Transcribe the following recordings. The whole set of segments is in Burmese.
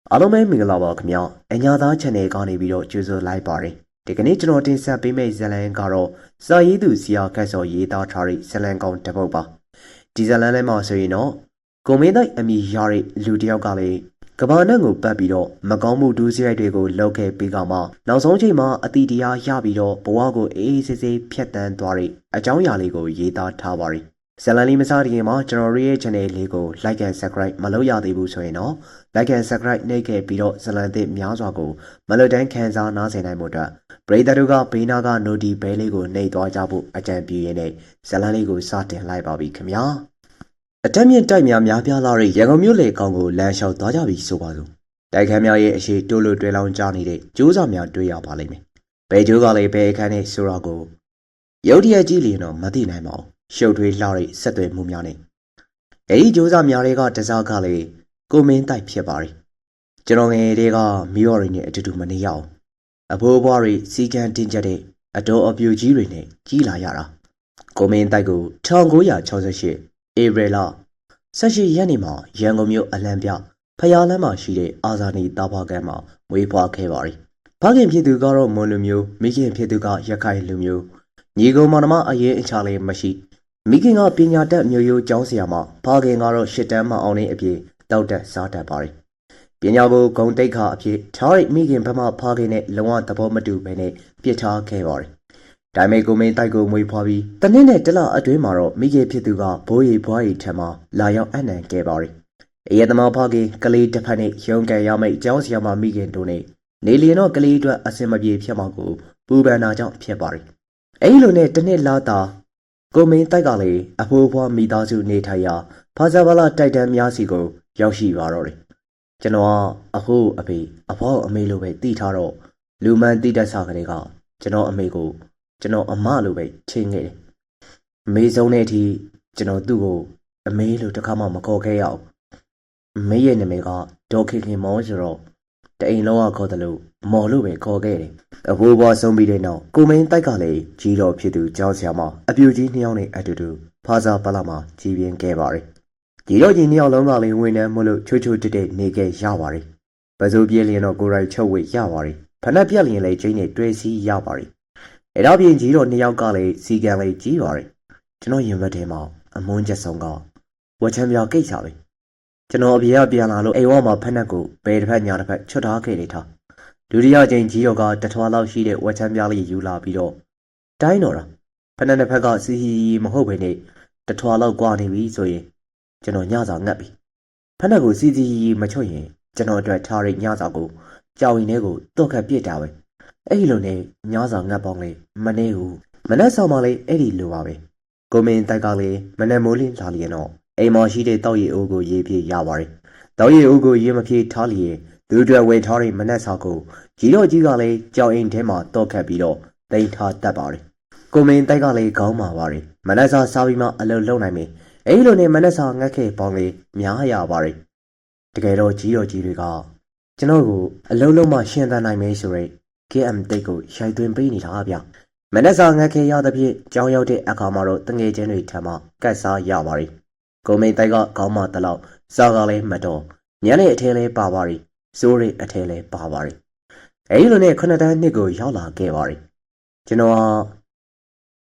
အားလုံးပဲမင်္ဂလာပါခင်ဗျာအညာသား channel ကနေပြီးတော့ကြိုဆိုလိုက်ပါတယ်ဒီကနေ့ကျွန်တော်တင်ဆက်ပေးမယ့်ဇာတ်လမ်းကတော့စာရေးသူဆရာခက်စော်ရေးသားထားတဲ့ဇာတ်လမ်းကောင်းတစ်ပုဒ်ပါဒီဇာတ်လမ်းထဲမှာဆိုရင်တော့ကိုမင်းတိုက်အမိရတဲ့လူတစ်ယောက်ကလည်းကဘာနဲ့ကိုပတ်ပြီးတော့မကောင်းမှုဒုစရိုက်တွေကိုလုပ်ခဲ့ပြီးကမှနောက်ဆုံးချိန်မှာအတိတရားရပြီးတော့ဘဝကိုအေးအေးဆေးဆေးဖြတ်တန်းသွားတဲ့အကြောင်းအရာလေးကိုရေးသားထားပါတယ်ဇာတ်လမ်းလေးမစားခင်မှာကျွန်တော်ရဲ့ channel လေးကို like and subscribe မလုပ်ရသေးဘူးဆိုရင်တော့ like and subscribe နှိပ်ခဲ့ပြီးတော့ဇာတ်လမ်းသစ်များစွာကိုမလွတ်တမ်းခံစားနားဆင်နိုင်မှုအတွက်ပရိသတ်တို့ကဘေးနာက notify bell လေးကိုနှိပ်သွားကြဖို့အကြံပြုရင်းနဲ့ဇာတ်လမ်းလေးကိုစတင်လိုက်ပါပြီခင်ဗျာအတက်မြင့်တိုက်များပြားလာတဲ့ရန်ကုန်မြို့လေကောင်ကိုလမ်းလျှောက်သွားကြပြီဆိုပါစို့တိုက်ခန်းများရဲ့အရှိတိုးလို့တွဲလောင်းကြနေတဲ့ကျိုးစာများတွေ့ရပါလိမ့်မယ်ဘယ်ကျိုးကလည်းဘယ်အခန်းနဲ့ဆိုတော့ကိုရုတ်တရက်ကြည့်လျင်တော့မသိနိုင်ပါဘူးရှုပ်ထွေးလှတဲ့ဆက်သွယ်မှုများနဲ့အဲဒီကျိုးစာများတွေကတစားကလည်းကိုမင်းတိုက်ဖြစ်ပါတယ်ကျွန်တော်ငယ်တွေကမိဘတွေနဲ့အတူတူမနေရအောင်အဖိုးဘွားတွေစီကံတင်ကြတဲ့အတော်အပြူကြီးတွေနဲ့ကြီးလာရတာကိုမင်းတိုက်ကို1968ဧပြီလ18ရက်နေ့မှာရန်ကုန်မြို့အလံပြဖျားလမ်းမှာရှိတဲ့အာဇာနည်တာဖကန်မှာမွေးဖွားခဲ့ပါတယ်ဖခင်ဖြစ်သူကတော့မွန်လူမျိုးမိခင်ဖြစ်သူကရခိုင်လူမျိုးညီကောင်မောင်နှမအရင်အခြားလည်းမရှိမိခင်ကပညာတတ်မျိုးရိုးကျောင်းဆရာမဖခင်ကတော့ရှစ်တန်းမအောင်တဲ့အပြင်တောက်တက်စားတတ်ပါတယ်ပညာကိုဂုံတိတ်ခါအဖြစ်ထားရိတ်မိခင်ဘက်မှဖခင်နဲ့လုံးဝသဘောမတူဘဲနဲ့ပြစ်ထားခဲ့ပါတယ်ဒါပေမဲ့ကိုမင်းတိုက်ကိုမွေးဖွားပြီးတနည်းနဲ့တလအတွင်းမှာတော့မိခင်ဖြစ်သူကဘိုးရီဘွားရီထံမှလာရောက်အနံခဲ့ပါတယ်အယေသမားဖခင်ကလေးတစ်ဖက်နဲ့ရုံးကန်ရမယ့်ကျောင်းဆရာမမိခင်တို့နဲ့နေလျင်တော့ကလေးအတွက်အစင်မပြေဖြစ်မှာကိုပူပန်တာကြောင့်ဖြစ်ပါတယ်အဲဒီလိုနဲ့တနှစ်လာတာကိုမင်းတိုက်ကလည်းအဖိုးဖွားမိသားစုနေထိုင်ရာဖာဇာဘာလာတိုက်တန်းများစီကိုရောက်ရှိပါတော့တယ်ကျွန်တော်ကအဖိုးအဖေအဖွားအမေလိုပဲတည်ထားတော့လူမှန်တည်တတ်စားကလေးကကျွန်တော်အမေကိုကျွန်တော်အမလိုပဲချင်းခဲ့တယ်အမေဆုံးတဲ့အထိကျွန်တော်သူ့ကိုအမေလိုတစ်ခါမှမခေါ်ခဲ့ရအောင်အမေရဲ့နာမည်ကဒေါ်ခင်ခင်မောဆိုတော့တအိမ်လုံးကခေါ်တယ်လို့မော်လို့ပဲခေါ်ခဲ့တယ်အဖိုးဘွားဆုံးပြီးတဲ့နောက်ကိုမင်းတိုက်ကလည်းကြီးတော်ဖြစ်သူကျောင်းဆရာမအပြူကြီးနှစ်ယောက်နဲ့အတူတူဖာဇာပလာမှာကြီးပြင်းခဲ့ပါတယ်ကြီးတော်ကြီးနှစ်ယောက်လုံးကလည်းဝင်နှမ်းမလို့ချိုးချိုးတက်တက်နေခဲ့ရပါတယ်ပစိုးပြေးလျင်တော့ကိုယ်တိုင်ချုပ်ဝေရပါတယ်ဖနက်ပြက်လျင်လည်းကျင်းနဲ့တွဲစီးရပါတယ်အဲ့တော့ပြင်ကြီးတော်နှစ်ယောက်ကလည်းစီကံလေးကြီးပါတယ်ကျွန်တော်ရင်ဘတ်ထဲမှာအမွှန်းချက်ဆုံးကဝက်ချမ်းပြကိစ္စပဲကျွန်တော်အပြေကပြန်လာလို့အိမ်ဝမှာဖက်နှက်ကိုဘယ်တစ်ဖက်ညာတစ်ဖက်ချွတ်ထားခဲ့လေထားဒုတိယကျင်းကြီးတော်ကတထွားလောက်ရှိတဲ့ဝက်ချမ်းပြားလေးယူလာပြီးတော့တိုင်းတော်တာဖက်နှက်တစ်ဖက်ကစီဟီမဟုတ်ဘဲနဲ့တထွားလောက်ကွာနေပြီဆိုရင်ကျွန်တော်ညစာငတ်ပြီဖက်နှက်ကိုစီမချွတ်ရင်ကျွန်တော်အတွက်ထားရိတ်ညစာကိုကြောင်ရင်ထဲကိုတော့ခတ်ပြစ်တာပဲအဲ့ဒီလိုနဲ့ညစာငတ်ပေါင်းလေးမနေဘူးမနက်ဆောင်မှလည်းအဲ့ဒီလိုပါပဲကိုမင်းတိုက်ကလည်းမနက်မိုးလင်းလာလျင်တော့အိမ်မှာရှိတဲ့တောက်ရည်အိုးကိုရေးပြရပါတယ်တောက်ရည်အိုးကိုရေးမပြေထားလျင်သူတို့ဝယ်ထားတဲ့မနက်စာကိုကြီးတော့ကြီးကလည်းကြောင်အိမ်ထဲမှာတော့ခတ်ပြီးတော့တိတ်ထားတတ်ပါတယ်ကိုမင်းတိုက်ကလည်းခေါင်းမာပါတယ်မနက်စာစားပြီးမှအလုပ်လုပ်နိုင်မယ်အဲ့လိုနဲ့မနက်စာငတ်ခဲ့ပေါင်းလေးများရပါတယ်တကယ်တော့ကြီးတော်ကြီးတွေကကျွန်တော်ကိုအလုပ်လုပ်မှရှင်းသန်နိုင်မယ်ဆိုရဲ KM တိတ်ကိုရိုက်သွင်းပေးနေတာဗျမနက်စာငတ်ခဲ့ရသဖြင့်ကြောင်ရောက်တဲ့အခါမှာတော့တငယ်ချင်းတွေထံမှကတ်စားရပါတယ်ကိုမိန်တိုက်ကခေါင်းမတလောက်စားကလည်းမတော်ညနေအထဲလဲပါပါတယ်စိုးရိမ်အထဲလဲပါပါတယ်အဲဒီလိုနဲ့ခုနှစ်တန်းနှစ်ကိုရောက်လာခဲ့ပါတယ်ကျွန်တော်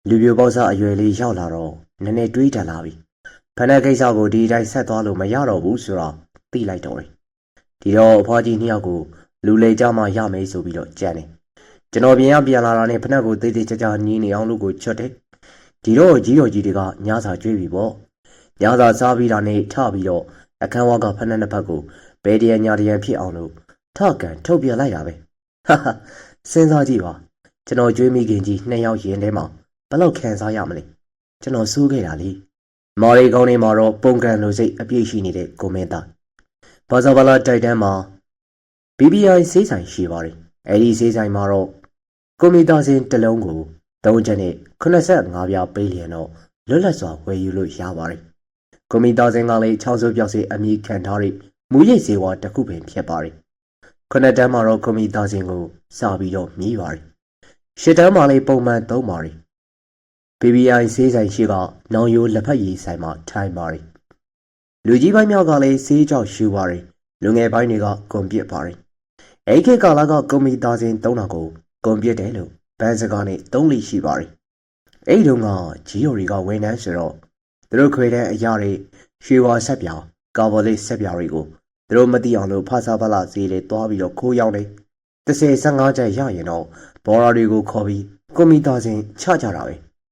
လူပြိုပေါက်စားအရွယ်လေးရောက်လာတော့နည်းနည်းတွေးတတ်လာပြီဖနက်ကိစ္စကိုဒီတိုင်းဆက်သွားလို့မရတော့ဘူးဆိုတော့သိလိုက်တော့တယ်ဒီတော့အဖွားကြီးနှစ်ယောက်ကိုလူလေကြမှာရမယ်ဆိုပြီးတော့ကြံတယ်ကျွန်တော်ပြန်လာတာနဲ့ဖနက်ကိုသေးသေးချာချာညီးနေအောင်လို့ကိုချွတ်တယ်ဒီတော့ကြီးတော်ကြီးတွေကညစာကျွေးပြီပေါ့ညစာစားပြီးတာနဲ့ထပြီးတော့အခန်းဝါကဖနက်နှစ်ဖက်ကိုဘယ်တရညာတရဖြစ်အောင်လို့ထကန်ထုတ်ပြလိုက်တာပဲဟာဟာစဉ်းစားကြည့်ပါကျွန်တော်ကြွေးမိခင်ကြီးနှစ်ယောက်ရင်ထဲမှာဘယ်လောက်ခံစားရမလဲကျွန်တော်စိုးခဲ့တာလေမာရီကောင်းနေမှာတော့ပုံကန်လိုစိတ်အပြည့်ရှိနေတဲ့ကိုမင်းသားဘာသာဘာလာတိုက်တန်းမှာ BBI စေးဆိုင်ရှိပါတယ်အဲဒီစေးဆိုင်မှာတော့ကွန်ပျူတာစင်တစ်လုံးကို3ချက်နဲ့85ပြားပေးလျင်တော့လွတ်လပ်စွာဝယ်ယူလို့ရပါတယ်ကွန်ပျူတာစင်ကလည်း6ဆိုးပြောက်စေအမိခံထားတဲ့မူရိပ်စေဝါတစ်ခုပင်ဖြစ်ပါတယ်ခုနှစ်တန်းမှာတော့ကွန်ပျူတာစင်ကိုစပြီးတော့မြည်ပါတယ်ရှစ်တန်းမှာလည်းပုံမှန်သုံးပါတယ် BBI စေးဆိုင်ရှိကနောင်ရိုးလက်ဖက်ရည်ဆိုင်မှာထိုင်ပါတယ်လူကြီးပိုင်းများကလည်းစေးကြောက်ရှူပါတယ် လူငယ်ပိုင်းတွေကကွန်ပျက်ပါတယ်အဲ့ခေတ်ကာလကကွန်ပျူတာစဉ်သုံးတာကိုကွန်ပျက်တယ်လို့ဗန်စကားနဲ့သုံးလိရှိပါတယ်အဲ့တုန်းကဂျီယိုတွေကဝန်ထမ်းဆိုတော့သူတို့ခွေတဲ့အရာတွေရွှေဝါဆက်ပြောင်ကာဗော်လစ်ဆက်ပြောင်တွေကိုသူတို့မသိအောင်လို့ဖာစာဖလာဈေးလေးတွားပြီးတော့ခိုးရောက်နေ30-15ကျပ်ရရင်တော့ဘော်ရာတွေကိုခေါ်ပြီးကွန်ပျူတာစဉ်ချကြတာပဲ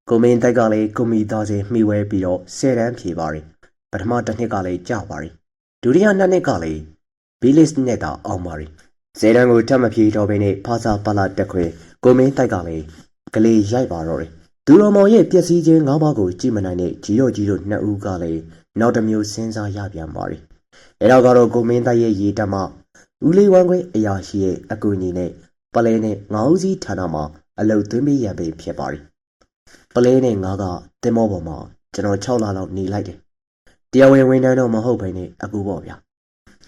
ကိုမင်းတိုက်ကလည်းကွန်ပျူတာစဉ်မှီဝဲပြီးတော့10တန်းဖြေပါတယ်ပထမတစ်နှစ်ကလည်းကြာပါတယ်ဒုတိယနှစ်ကလည်းဘီလစ်နဲ့တာအောင်ပါတယ်10တန်းကိုထပ်မဖြေတော့ဘဲနဲ့ဖာစာဖလာတက်ခွေကိုမင်းတိုက်ကလည်းကလေးရိုက်ပါတော့တယ်သူတော်မောင်ရဲ့ပျက်စီးခြင်း၅ပါးကိုကြည့်မနိုင်တဲ့ဂျီရိုတို့နှစ်ဦးကလည်းနောက်တစ်မျိုးစဉ်းစားရပြန်ပါတယ်အဲ့တော့ကတော့ကိုမင်းတိုက်ရဲ့ရေတက်မှဦးလေးဝမ်းခွဲအရာရှိရဲ့အကူအညီနဲ့ပလဲနဲ့ငါးဦးစီးဌာနမှာအလုပ်သွင်းပေးရန်ပဲဖြစ်ပါတယ်ပလဲနဲ့ငါကတင်မောပေါ်မှာကျွန်တော်6လလောက်နေလိုက်တယ်တရားဝင်ဝန်ထမ်းတော့မဟုတ်ဘဲနဲ့အကူပေါ့ဗျာ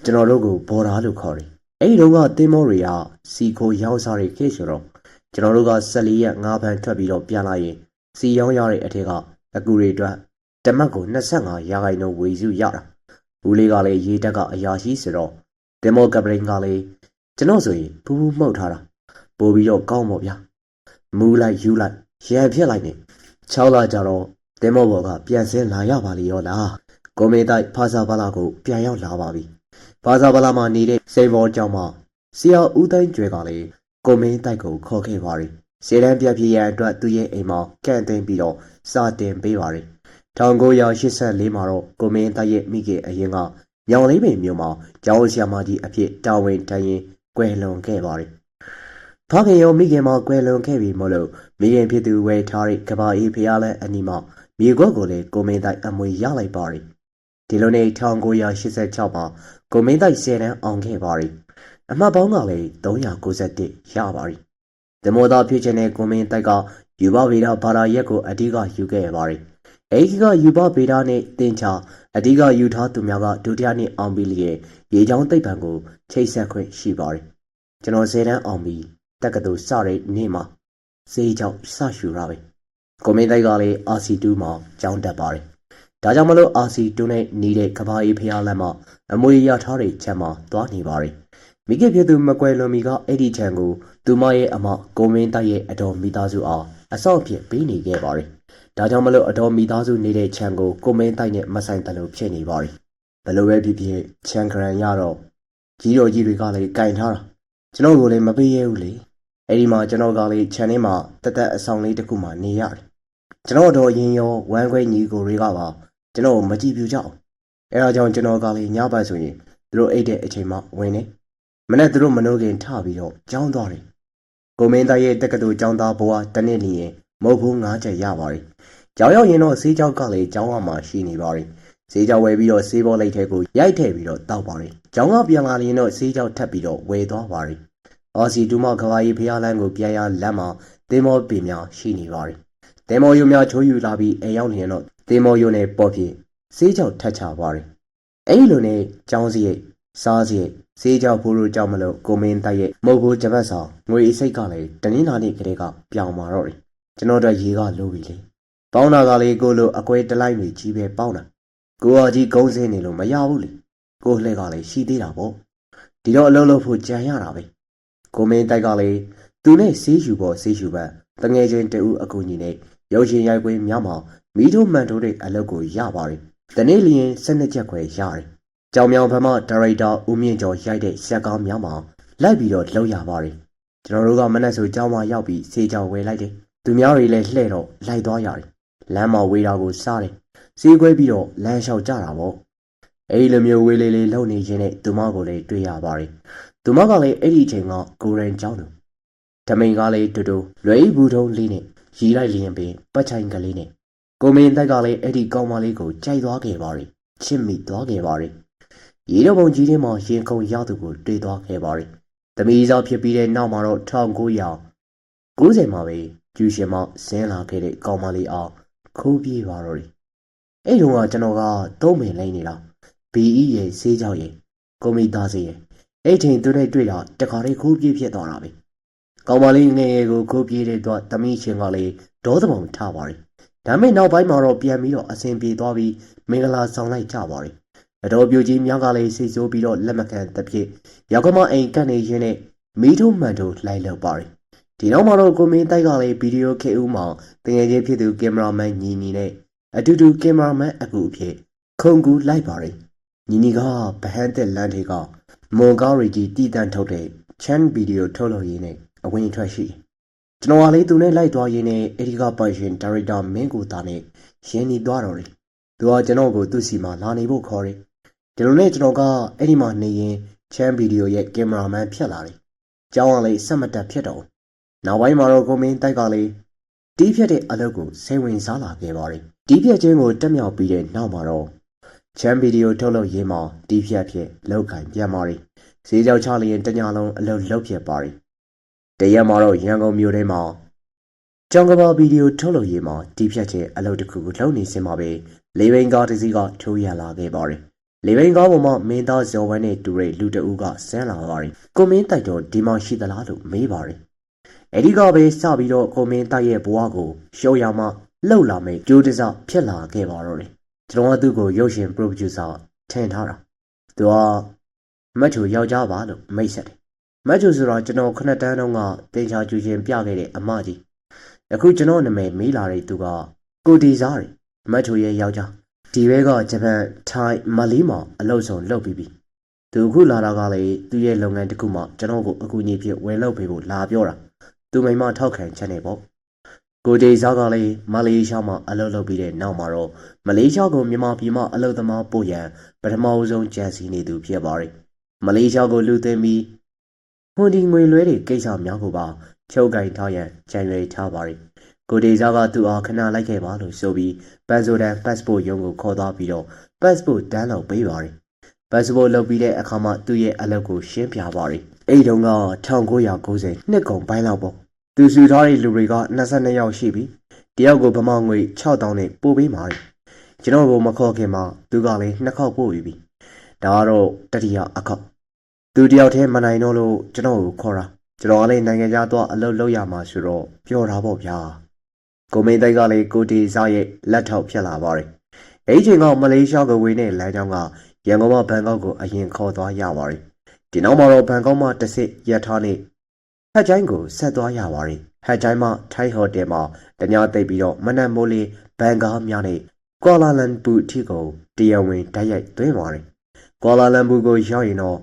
ကျွန်တော်တို့ကိုဘော်ဒါလို့ခေါ်တယ်အဲ့ဒီတော့ကတင်မောတွေကစီခိုရောင်းစားတွေခေဆိုတော့ကျွန်တော်တို့က14ရက်5ဖန်ထွက်ပြီးတော့ပြန်လာရင်စီရောင်းရတဲ့အထက်ကအကူတွေအတွက်တမတ်ကို25%ဝေစုရတာဦးလေးကလည်းရေတက်ကအရာရှိဆိုတော့ဒင်မိုကပရင်ကလည်းကျွန်တော်ဆိုရင်ဖူးဖူးမှုတ်ထားတာပို့ပြီးတော့ကောင်းပါဗျာမူးလိုက်ယူလိုက်ရံဖြစ်လိုက်နေ6လကြတော့ဒင်မိုဘော်ကပြန်ဆင်းလာရပါလေရောလားကိုမေတိုက်ဖာစာဖလာကိုပြန်ရောက်လာပါပြီဖာစာဖလာမှာနေတဲ့စိန်ဘော်ကြောင့်မှဆရာဦးတိုင်းကျွဲကလည်းကိုမင်းတိုက်ကိုခေါ်ခဲ့ပါတယ်စေတန်းပြပြရန်အတွက်သူ့ရဲ့အိမ်မှာကန့်သိမ်းပြီးတော့စာတင်ပေးပါတယ်1984မှာတော့ကိုမင်းတိုက်ရဲ့မိခင်အရင်ကညောင်လေးပင်မြို့မှာကျောင်းဆရာမကြီးအဖြစ်တာဝန်ထမ်းရင်းကွယ်လွန်ခဲ့ပါတယ်ဖခင်ရောမိခင်မကွယ်လွန်ခဲ့ပြီမို့လို့မိခင်ဖြစ်သူဝယ်ထားတဲ့ကဘာအေးဖျားလန်းအနီးမှာမြေကွက်ကိုလည်းကိုမင်းတိုက်အမွေရလိုက်ပါတယ်ဒီလိုနဲ့1986မှာကိုမင်းတိုက်10တန်းအောင်ခဲ့ပါတယ်အမှတ်ပေါင်းကလည်း391ရပါတယ်။ဓမောသားဖြစ်ခြင်းနဲ့ကိုမင်းတိုက်ကယူဘဗေဒဘာသာရက်ကိုအဓိကယူခဲ့ရပါတယ်။အဲဒီကယူဘဗေဒနဲ့တင်ချအဓိကယူထားသူများကဒုတိယနှစ်အောင်ပြီးလျက်ရေချောင်းသိပ္ပံကိုချိတ်ဆက်ခွင့်ရှိပါတယ်။ကျွန်တော်10တန်းအောင်ပြီးတက္ကသိုလ်စတဲ့နေ့မှာစေးကြောင့်စရှူတာပဲ။ကိုမင်းတိုက်ကလည်း RC2 မှာကျောင်းတက်ပါတယ်။ဒါကြောင့်မလို့ RC2 နဲ့နေတဲ့ကဘာအေးဖျားလမ်းမှာအမွေရထားတဲ့ချက်မှာသွားနေပါတယ်။မိခင်ဖြစ်သူမကွယ်လွန်မီကအဲ့ဒီချံကိုသူမရဲ့အမကိုမင်းတိုက်ရဲ့အတော်မိသားစုအားအဆောက်ဖြစ်ပေးနေခဲ့ပါတယ်။ဒါကြောင့်မလို့အတော်မိသားစုနေတဲ့ချံကိုကိုမင်းတိုက်နဲ့မဆိုင်တယ်လို့ဖြစ်နေပါတယ်။ဘယ်လိုပဲဖြစ်ဖြစ်ချံခရန်ရတော့ကြီးတော်ကြီးတွေကလည်းကင်ထားတာကျွန်တော်ကိုလည်းမပေးရဘူးလေ။အဲ့ဒီမှာကျွန်တော်ကလည်းချံထဲမှာတက်တက်အဆောင်လေးတစ်ခုမှနေရတယ်။ကျွန်တော်တော့ရင်ရောဝမ်းခွဲညီကိုတွေကပါကျွန်တော်မကြည့်ပြကြအောင်။အဲ့ဒါကြောင့်ကျွန်တော်ကလည်းညဘက်ဆိုရင်သူတို့အိတ်တဲ့အချိန်မှဝင်နေမနဲ့သူတို့မနှုတ်ခင်ထပြီးတော့ကြောင်းသွားတယ်ကိုမင်းသားရဲ့တက္ကသိုလ်ကျောင်းသားဘဝတနစ်လျင်မဟုတ်ဘူး9ချက်ရပါတယ်ကျောင်းရောက်ရင်တော့ဆေးကြောက်ကလည်းကျောင်းဝမှာရှိနေပါတယ်ဆေးကြောက်ဝယ်ပြီးတော့ဆေးဘောလိတ်ထဲကိုရိုက်ထည့်ပြီးတော့တောက်ပါတယ်ကျောင်းကပြန်လာရင်တော့ဆေးကြောက်ထပ်ပြီးတော့ဝယ်သွားပါတယ်အော်စီတူမကဘာကြီးဖျားလန်းကိုပြန်ရလက်မှာတင်မောပင်များရှိနေပါတယ်တင်မောယူများချိုးယူလာပြီးအိမ်ရောက်နေတော့တင်မောယူနဲ့ပေါ်ဖြစ်ဆေးကြောက်ထပ်ချပါတယ်အဲ့လိုနဲ့ကျောင်းစရိတ်စားစရိတ်ဆေးကြောက်ဖို့လို့ကြောက်မလို့ကိုမင်းတိုက်ရဲ့မုတ်ဘူးဂျပတ်ဆောင်ငွေအစိတ်ကလည်းတနင်္လာနေ့ကလေးကပြောင်းมาတော့တယ်ကျွန်တော်တို့ရေကလိုပြီလေပေါင်းတာကလေးကိုလိုအကွဲတလိုက်တွေကြီးပဲပေါင်းတာကိုကကြီးဂုံးစင်းနေလို့မရဘူးလေကိုလှဲကလည်းရှိသေးတာပေါ့ဒီတော့အလုံးလုံးဖို့ကြံရတာပဲကိုမင်းတိုက်ကလည်းသူနဲ့ဆေးယူဖို့ဆေးယူပတ်တငယ်ချင်းတူအကူညီနဲ့ရုပ်ရှင်ရိုက်ခွင်းများမှာမီးထိုးမှန်ထိုးတဲ့အလုပ်ကိုရပါတယ်တနေ့လျင်12ချက်ခွဲရတယ်ကြောင်မြောင်ဖမ်းမဒါရိုက်တာဦးမြင့်ကျော်ရိုက်တဲ့ဆက်ကားများမှာလိုက်ပြီးတော့လှုပ်ရပါတယ်ကျွန်တော်တို့ကမနက်ဆိုကျောင်းမှာရောက်ပြီးဆေးကြောင်ဝယ်လိုက်တယ်သူများတွေလည်းလှဲ့တော့လိုက်သွားရတယ်လမ်းမှာဝေးတာကိုစားတယ်ဆေးခွဲပြီးတော့လမ်းလျှောက်ကြတာပေါ့အဲ့ဒီလိုမျိုးဝေးလေးလေးလှုပ်နေခြင်းနဲ့သူမကိုလည်းတွေ့ရပါတယ်သူမကလည်းအဲ့ဒီအချိန်ကကိုရန်ကျောင်းသူဓမိန်ကလည်းတူတူလွယ်ဘူးထုံးလေးနဲ့ရီလိုက်လျင်ပင်ပတ်ချိုင်ကလေးနဲ့ကိုမင်းတိုက်ကလည်းအဲ့ဒီကောင်းမလေးကိုကြိုက်သွားခဲ့ပါတယ်ချစ်မိသွားခဲ့ပါတယ်ရေတော်ပုံကြီးထဲမှာရင်ခုန်ရသူကိုတွေ့သွားခဲ့ပါတယ်။သမီးစားဖြစ်ပြီးတဲ့နောက်မှာတော့1990မှာပဲကျူရှင်မဆင်းလာခဲ့တဲ့ကောင်မလေးအားခိုးပြေးပါတော့တယ်။အဲ့တုန်းကကျွန်တော်ကသုံးပင်လိမ့်နေတာ။ BE ရဲ့ဆေးကြောက်ရဲ့ကိုမိသားစေရဲ့အဲ့ချိန်သူနဲ့တွေ့တာတခါလေးခိုးပြေးဖြစ်သွားတာပဲ။ကောင်မလေးငယ်ငယ်ကိုခိုးပြေးတဲ့တော့သမီးရှင်ကလည်းဒေါသမောင်ထားပါတယ်။ဒါမဲ့နောက်ပိုင်းမှာတော့ပြန်ပြီးတော့အဆင်ပြေသွားပြီးမင်္ဂလာဆောင်လိုက်ကြပါတယ် အတော်ပြိုကြီးမြောက်ကလေးစိတ်ဆိုးပြီးတော့လက်မခံသဖြင့်ရောက်ကမအိမ်ကနေရင်းနဲ့မီးထုံးမှန်တို့လိုက်လောက်ပါတယ်ဒီနောက်မှာတော့ကိုမင်းတိုက်ကလေးဗီဒီယိုခေဦးမှာတငယ်ချင်းဖြစ်သူကင်မရာမန်ညီနဲ့အတူတူကင်မရာမန်အကူအဖြစ်ခုံကူလိုက်ပါတယ်ညီကဗဟန်းသက်လမ်းတွေကမွန်ကားရီကြီးတည်တံ့ထုတ်တဲ့ချမ်းဗီဒီယိုထုတ်လို့ရင်းနဲ့အဝင်ထွက်ရှိကျွန်တော်ကလေးသူနဲ့လိုက်သွားရင်းနဲ့အဲဒီကပိုင်ရှင်ဒါရိုက်တာမင်းကိုသားနဲ့ရင်းနှီးသွားတော့တယ်သူကကျွန်တော်ကိုသူ့စီမှာလာနေဖို့ခေါ်တယ်ဒီလိုနဲ့ကျွန်တော်ကအဲ့ဒီမှာနေရင်ချမ်းဗီဒီယိုရဲ့ကင်မရာမန်ဖြစ်လာတယ်ကျောင်းကလေးစက်မတက်ဖြစ်တော့နောက်ပိုင်းမှာတော့ကိုမင်းတိုက်ကလေးတီးဖြတ်တဲ့အလုပ်ကိုစိတ်ဝင်စားလာခဲ့ပါတယ်တီးဖြတ်ခြင်းကိုတက်မြောက်ပြီးတဲ့နောက်မှာတော့ချမ်းဗီဒီယိုထုတ်လို့ရင်းမှာတီးဖြတ်ဖြစ်လောက်ကင်ပြန်ပါတယ်ဈေးကြောက်ချလျင်တညလုံးအလုပ်လုပ်ဖြစ်ပါတယ်တရက်မှာတော့ရန်ကုန်မြို့ထဲမှာကျောင်းကဘာဗီဒီယိုထုတ်လို့ရင်းမှာတီးဖြတ်ခြင်းအလုပ်တစ်ခုကိုလုပ်နေစင်မှာပဲလေးဘိန်းကားတစ်စီးကထိုးရလာခဲ့ပါတယ်လေးဘိန်းကားပေါ်မှာမင်းသားဇော်ဝမ်းနဲ့တူတဲ့လူတအူးကဆင်းလာပါတယ်ကိုမင်းတိုက်တော့ဒီမှာရှိသလားလို့မေးပါတယ်အဲ့ဒီကပဲစပြီးတော့ကိုမင်းတိုက်ရဲ့ဘဝကိုရှော့ရမှလှုပ်လာမယ်ကြိုးတစဖြစ်လာခဲ့ပါတော့တယ်ကျွန်တော်ကသူ့ကိုရုပ်ရှင် producer ထင်ထားတာသူကမတ်ချိုယောက်ျားပါလို့မိတ်ဆက်တယ်မတ်ချိုဆိုတော့ကျွန်တော်ခဏတန်းတုန်းကတင်ချာကျူရှင်ပြခဲ့တဲ့အမကြီးအခုကျွန်တော်နာမည်မေးလာတဲ့သူကကိုဒီစားတယ်မတ်ချိုရဲ့ယောက်ျားဒီဘဲကဂျပန်ထိုင်းမလီမှာအလုပ်ဆောင်လုပ်ပြီးပြီသူအခုလာတာကလည်းသူ့ရဲ့လုပ်ငန်းတစ်ခုမှကျွန်တော်ကိုအကူအညီဖြစ်ဝင်လုပ်ပေးဖို့လာပြောတာသူမိမထောက်ခံချက်နေပေါ့ကိုဒီစားကလည်းမလေးရှားမှာအလုပ်လုပ်ပြီးတဲ့နောက်မှာတော့မလေးရှားကိုမြန်မာပြည်မှာအလုပ်သမားပို့ရန်ပထမဆုံးကြံစည်နေသူဖြစ်ပါတယ်မလေးရှားကိုလူသိမ်းပြီးဟွန်ဒီငွေလွှဲတွေကိစ္စများကိုပါချုပ်ကင်ထားရန်ကြံရွယ်ထားပါတယ်ကိုဒေဇာကသူ့အားခဏလိုက်ခဲ့ပါလို့ဆိုပြီးပတ်ဆိုဒန် passport ရုံးကိုခေါ်သွားပြီးတော့ passport တန်းလောက်ပေးပါတယ်။ passport လုပ်ပြီးတဲ့အခါမှာသူ့ရဲ့အလုပ်ကိုရှင်းပြပါတယ်။အဲ့တုန်းက1990နှစ်ကုန်ပိုင်းလောက်ပေါ့။သူစုထားတဲ့လူတွေက22ယောက်ရှိပြီ။တယောက်ကိုဗမာငွေ6000နဲ့ပို့ပေးပါတယ်။ကျွန်တော်ကိုမခေါ်ခင်မှာသူကလည်း2ခေါက်ပို့ပြီးပြီ။ဒါကတော့တတိယအခေါက်။သူတယောက်တည်းမနိုင်တော့လို့ကျွန်တော်ကိုခေါ်တာ။ကျွန်တော်ကလည်းနိုင်ငံခြားသွားအလုပ်လုပ်ရမှာဆိုတော့ပြောတာပေါ့ဗျာ။ကိုမင်းတိုက်ကလည်းကိုတီစားရဲ့လက်ထောက်ဖြစ်လာပါတယ်။အဲဒီချိန်ကမလေးရှားကိုဝင်တဲ့လမ်းကြောင်းကရန်ကုန်မှဘန်ကောက်ကိုအရင်ခေါ်သွားရပါတယ်။ဒီနောက်မှာတော့ဘန်ကောက်မှတစ်စစ်ရက်ထားနေဟတ်ချိုင်းကိုဆက်သွားရပါတယ်။ဟတ်ချိုင်းမှထိုင်းဟိုတယ်မှာတညသိပ်ပြီးတော့မနက်မိုးလေးဘန်ကားများနဲ့ကွာလာလမ်ပူထိကိုတရားဝင်တိုက်ရိုက်သွင်းပါတယ်။ကွာလာလမ်ပူကိုရောက်ရင်တော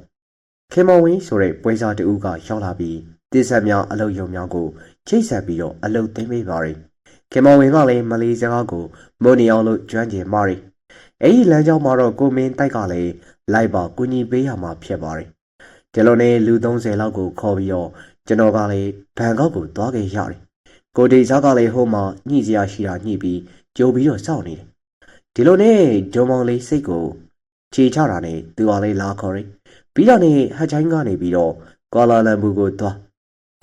့ခင်မဝင်းဆိုတဲ့ပွဲစားတဦးကရောက်လာပြီးတိဆက်များအလုပ်ရုံများကိုချိတ်ဆက်ပြီးတော့အလုပ်သိမ်းပေးပါတယ်။ခင်မဝင်းကလည်းမလေးစကားကိုမုန်နီအောင်လို့ကျွမ်းကျင်ပါတယ်။အဲဒီလမ်းကြောင်းမှာတော့ကိုမင်းတိုက်ကလည်းလိုက်ပါကူညီပေးရမှာဖြစ်ပါတယ်။ဒီလိုနဲ့လူ30လောက်ကိုခေါ်ပြီးတော့ကျွန်တော်ကလည်းဘန်ကောက်ကိုသွားခဲ့ရတယ်။ကိုဒေစားကလည်းဟိုမှာညှိစရာရှိတာညှိပြီးကြိုပြီးတော့စောင့်နေတယ်။ဒီလိုနဲ့ဂျုံမောင်လေးစိတ်ကိုခြေချတာနဲ့သူကလည်းလာခေါ်တယ်။ပြီးတော့နေဟတ်ချိုင်းကနေပြီးတော့ကွာလာလမ်ပူကိုသွား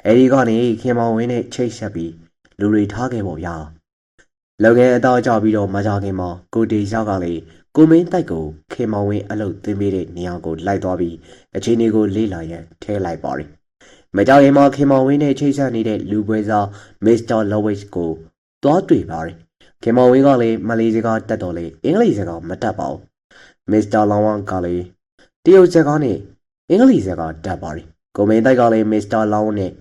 အဲဒီကနေခင်မောင်ဝင်းနဲ့ချိတ်ဆက်ပြီးလူတွေထားခဲ့ပေါ့ဗျာလုပ်ငန်းအသားကျပြီးတော့မကြခင်မှာကိုတေရောက်ကလည်းကိုမင်းတိုက်ကိုခင်မောင်ဝင်းအလုပ်သွင်းပေးတဲ့နေရာကိုလိုက်သွားပြီးအခြေအနေကိုလေ့လာရန်ထဲလိုက်ပါတယ်မကြခင်မှာခင်မောင်ဝင်းနဲ့ချိတ်ဆက်နေတဲ့လူပွဲစားမစ္စတာလော်ဝစ်ကိုတွားတွေ့ပါတယ်ခင်မောင်ဝင်းကလည်းမလေးစကားတက်တော်လေအင်္ဂလိပ်စကားမတတ်ပါဘူးမစ္စတာလောင်ဝမ်ကလည်းတရုတ်စကားနဲ့အင်္ဂလိပ်စကားတတ်ပါတယ်ကိုမင်းတိုက်ကလည်းမစ္စတာလောင်နဲ့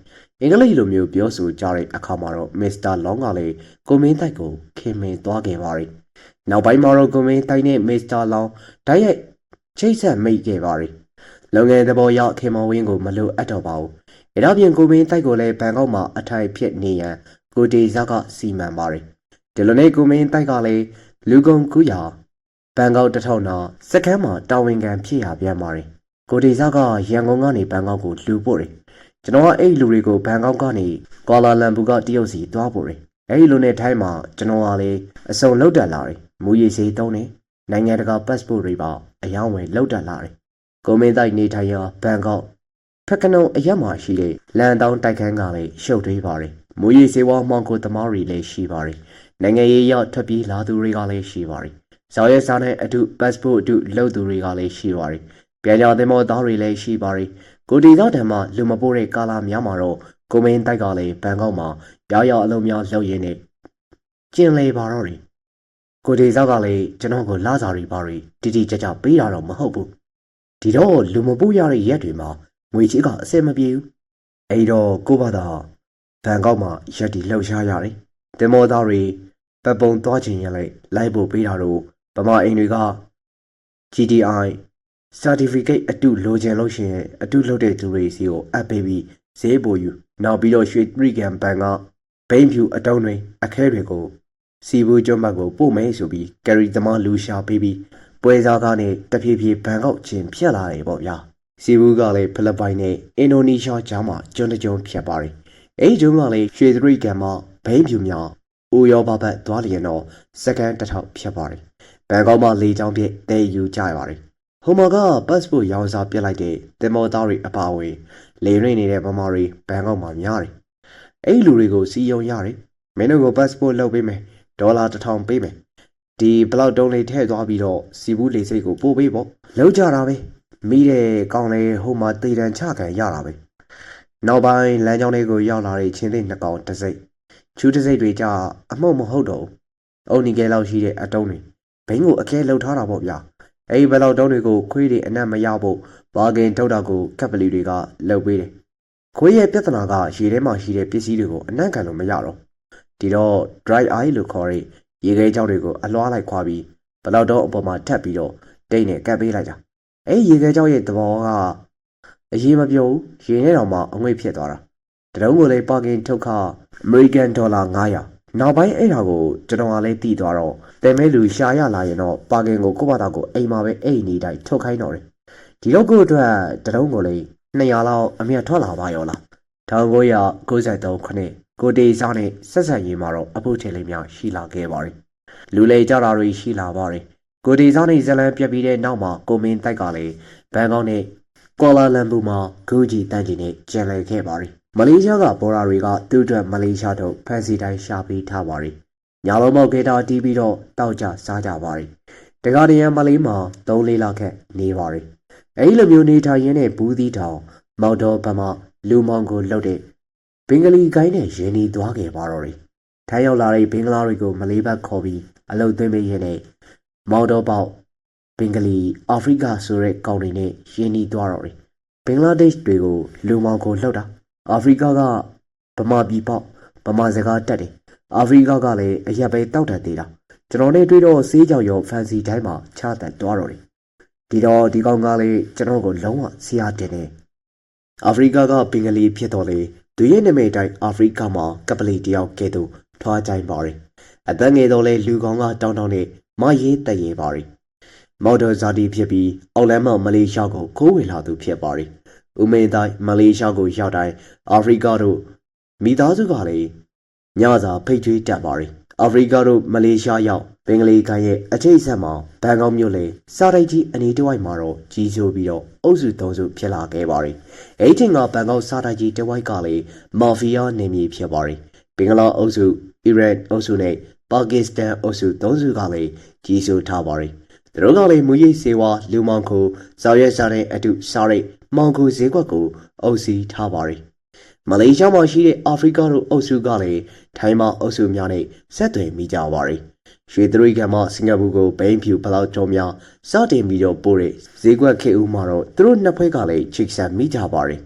အင်္ဂလိပ်လိုမျိုးပြောဆိုကြတဲ့အခါမှာတော့မစ္စတာလောင်ကလည်းကိုမင်းတိုက်ကိုခင်မင်သွားခဲ့ပါတယ်။နောက်ပိုင်းမှာတော့ကိုမင်းတိုက်နဲ့မစ္စတာလောင်ဓာတ်ရိုက်ချိတ်ဆက်မိတ်ခဲ့ပါတယ်။လုပ်ငန်းသဘောရခင်မောင်ဝင်းကိုမလိုအပ်တော့ပါဘူး။ဒါ့အပြင်ကိုမင်းတိုက်ကိုလည်းဘန်ကောက်မှာအထိုင်ဖြစ်နေရန်ကိုတေဇက်ကစီမံပါတယ်။ဒီလိုနဲ့ကိုမင်းတိုက်ကလည်းလူကုန်ကူးရာဘန်ကောက်တထောင်နာစက္ကန့်မှာတာဝန်ခံဖြစ်ရပြန်ပါတယ်။ကိုတေဇက်ကရန်ကုန်ကနေဘန်ကောက်ကိုလူပို့တယ်။ကျွန်တော်ကအဲ့လူတွေကိုဘန်ကောက်ကနေကွာလာလမ်ပူကတရုတ်စီသွားပို့တယ်။အဲ့ဒီလိုနဲ့ထိုင်းမှာကျွန်တော်ကလည်းအစုံလောက်တက်လာတယ်။မူရည်စေးတုံးတယ်။နိုင်ငံတကာ passport တွေပါအယောင်းဝယ်လောက်တက်လာတယ်။ကိုမင်းတိုက်နေထိုင်ရာဘန်ကောက်ဖက်ကနုံအရက်မှာရှိတဲ့လန်တောင်းတိုက်ခန်းကလည်းရှုပ်ထွေးပါတယ်။မူရည်စေးဝါမှောင်ကိုသမားတွေလည်းရှိပါတယ်။နိုင်ငံရေးရောက်ထွက်ပြေးလာသူတွေကလည်းရှိပါတယ်။ဇော်ရဲစားနဲ့အတူ passport အတူလုပ်သူတွေကလည်းရှိပါတယ်။ပြန်ကြသင်္ဘောသားတွေလည်းရှိပါတယ်။ကိုတီသောတံမှာလူမပို့တဲ့ကာလာများမှာတော့ကိုမင်းတိုက်ကလည်းဘန်ကောက်မှာရောက်အလုံးများလောက်ရင်းနဲ့ကျင်လေပါတော့တယ် ကိုဒေဆောက်ကလည်းကျွန်တော်ကိုလာစာရီပါရီတိတိကျကျပေးတာတော့မဟုတ်ဘူးဒီတော့လူမပို့ရတဲ့ရက်တွေမှာငွေချေးကအဆင်မပြေဘူးအဲ့တော့ကိုဘာသာဘန်ကောက်မှာရက်တီလှုပ်ရှားရတယ်တင်မောသားတွေပတ်ပုံသွားချင်ရင်လိုက်ဖို့ပေးတာတော့ဗမာအိမ်တွေက GDI certificate အတုလိုချင်လို့ရှိရင်အတုလုပ်တဲ့သူတွေစီကိုအပ်ပေးပြီးဈေးပိုယူနောက်ပြီးတော့ရွှေတရိကန်ဘဏ်ကဘိန်းဖြူအတုံးတွေအခဲတွေကိုစီဘူးကျွန်းဘက်ကိုပို့မယ်ဆိုပြီးကယ်ရီသမားလူရှာပေးပြီးပွဲစားကနေတဖြည်းဖြည်းဘန်ကောက်ချင်းဖြတ်လာတယ်ပေါ့ဗျာစီဘူးကလည်းဖိလစ်ပိုင်နဲ့အင်ဒိုနီးရှားကြားမှာကျွန်းတစ်ကျွန်းဖြတ်ပါတယ်အဲ့ကျွန်းကလည်းရွှေတရိကန်မှာဘိန်းဖြူများဥရောပဘက်သွားလျင်တော့စကန်တစ်ထောက်ဖြတ်ပါတယ်ဘန်ကောက်မှာလေကြောင်းပြည့်တဲယူကြရပါတယ်ဟိုမှာက passport ရောင်းစားပြစ်လိုက်တဲ့တင်မောသားတွေအပါအဝင်လေရိပ်နေတဲ့ဗမာတွေဘန်ကောက်မှာများတယ်အဲ့လူတွေကိုစီယုံရတယ်မင်းတို့ကို passport လုပ်ပေးမယ်ဒေါ်လာ1000ပေးမယ်ဒီဘလောက်တုံးလေးထည့်သွားပြီးတော့စီဘူးလေစိတ်ကိုပို့ပေးပေါ့လောက်ကြတာပဲမိတဲ့ကောင်းလေးဟိုမှာတေတံချခံရတာပဲနောက်ပိုင်းလမ်းကြောင်းလေးကိုရောက်လာတဲ့ချင်းလေးနှစ်ကောင်တစ်စိတ်ချူးတစ်စိတ်တွေကြအမှုန့်မဟုတ်တော့အုံနီကဲလောက်ရှိတဲ့အတုံးတွေဘိန်းကိုအခဲလှုပ်ထားတာပေါ့ဗျာအဲ့ဘယ်လောက်တုံးတွေကိုခွေးတွေအနက်မရဖို့ဘာဂင်ထုတ်တာကိုကပ်ပလီတွေကလှုပ်ပေးတယ်ခွေးရဲ့ပြဿနာကရေထဲမှာရှိတဲ့ပစ္စည်းတွေကိုအနံ့ခံလို့မရတော့ဒီတော့ dry eye လို့ခေါ်တဲ့ရေခဲကြောက်တွေကိုအလွှားလိုက်ခွာပြီးဘလောက်တော့အပေါ်မှာထပ်ပြီးတော့တိတ်နဲ့ကပ်ပေးလိုက်တာအဲ့ရေခဲကြောက်ရဲ့သဘောကအရေးမပြောဘူးရေနဲ့တောင်မှအငွေ့ဖြစ်သွားတာတရုံးကိုလည်းပါကင်ထုတ်ခအမေရိကန်ဒေါ်လာ900နောက်ပိုင်းအဲ့ဒါကိုကျွန်တော်ကလည်းတီးသွားတော့တဲမဲလူရှာရလာရင်တော့ပါကင်ကိုကိုယ့်ဘာသာကိုအိမ်မှာပဲအိမ်နေတိုင်းထုတ်ခိုင်းတော့တယ်ဒီတော့ကိုအတွက်တရုံးကိုလည်း200လောက်အမြတ်ထွက်လာပါရောလား1993ခုနှစ်ကိုတေးစားနဲ့ဆက်ဆက်ရေးမှာတော့အဖို့ချေလေးများရှိလာခဲ့ပါတယ်လူလေကြတာတွေရှိလာပါတယ်ကိုတေးစားနဲ့ဇလန်ပြက်ပြီးတဲ့နောက်မှာကိုမင်းတိုက်ကလည်းဘန်ကောက်နဲ့ကွာလာလမ်ပူမှာဂူဂျီတန်းကြီးနဲ့ကျန်လည်ခဲ့ပါတယ်မလေးရှားကဘော်ဒါတွေကသူ့အတွက်မလေးရှားတို့ဖန်စီတိုင်းရှာပေးထားပါတယ်ညာလုံးမောက်ကေတာတီးပြီးတော့တောက်ကြစားကြပါတယ်တကားတရံမလေးမှာ3-4လခန့်နေပါတယ်အဲဒီလိုမျိုးနေထိုင်ရင်းနဲ့ဘူးသီးတောင်မော်တော်ဘမလူမောင်ကိုလှုပ်တဲ့ဘင်္ဂလီကိုင်းနဲ့ရင်းနှီးသွားခဲ့ပါတော့တယ်ထိုင်းရောက်လာတဲ့ဘင်္ဂလားတွေကိုမလေးဘက်ခေါ်ပြီးအလုပ်သွင်းပေးရင်းနဲ့မော်တော်ပေါက်ဘင်္ဂလီအာဖရိကဆိုတဲ့ကောင်တွေနဲ့ရင်းနှီးသွားတော့တယ်ဘင်္ဂလားဒေ့ရှ်တွေကိုလူမောင်ကိုလှုပ်တာအာဖရိကဗမာပြည်ပေါက်ဗမာစကားတက်တယ်အာဖရိကကလည်းအရက်ပဲတောက်တတ်သေးတာကျွန်တော်နဲ့တွေ့တော့ဆေးကြောင်ရောဖန်စီတိုင်းမှာချတတ်သွားတော့တယ်ဒီတော့ဒီကောင်ကလည်းကျွန်တော်ကိုလုံးဝဆရာတင်တယ်အာဖရိကဘင်္ဂလီဖြစ်တော်လေသူရဲ့နာမည်တိုင်းအာဖရိကမှာကပလီတယောက်ကဲ့သို့ထွားကြိုင်ပါတယ်အသက်ငယ်တော့လေလူကောင်ကတောင်းတောင်းနဲ့မရေးတရေပါတယ်မော်တော်ဇာတိဖြစ်ပြီးအောက်လမ်းမှာမလေးရှားကိုခိုးဝင်လာသူဖြစ်ပါတယ်ဦးမင်းတိုင်းမလေးရှားကိုရောက်တိုင်းအာဖရိကတို့မိသားစုကလည်းညစာဖိတ်ထွေးတက်ပါတယ်အာဖရိကတို့မလေးရှားရောက်ဘင်္ဂလီခိုင်ရဲ့အချိတ်ဆက်မှာဘန်ကောက်မြို့လေစားတိုက်ကြီးအနေတစ်ဝိုက်မှာတော့ကြီးစိုးပြီးတော့အုပ်စု3စုဖြစ်လာခဲ့ပါတယ်အဲ့ချိန်ကဘန်ကောက်စားတိုက်ကြီးတစ်ဝိုက်ကလည်းမာဖီးယားနေမြေဖြစ်ပါတယ်ဘင်္ဂလားအုပ်စုအီရန်အုပ်စုနဲ့ပါကစ္စတန်အုပ်စု3စုကလည်းကြီးစိုးထားပါတယ်သူတို့ကလည်းမူရိတ်စေဝါလူမောင်ခိုဇော်ရဲစားတဲ့အတူစားရိတ်မောင်ခိုဈေးကွက်ကိုအုပ်စီးထားပါတယ်မလေးရှားမှာရှိတဲ့အာဖရိကတို့အုပ်စုကလည်းထိုင်းမှာအုပ်စုများနဲ့ဆက်သွယ်မိကြပါတယ်ရွှေတရိကန်မှာစင်ကာပူကိုဘိန်းဖြူဘလောက်ကျော်များစတင်ပြီးတော့ပို့တဲ့ဈေးကွက်ခေဦးမှာတော့သူတို့နှစ်ဖွဲ့ကလည်းချိတ်ဆက်မိကြပါတယ်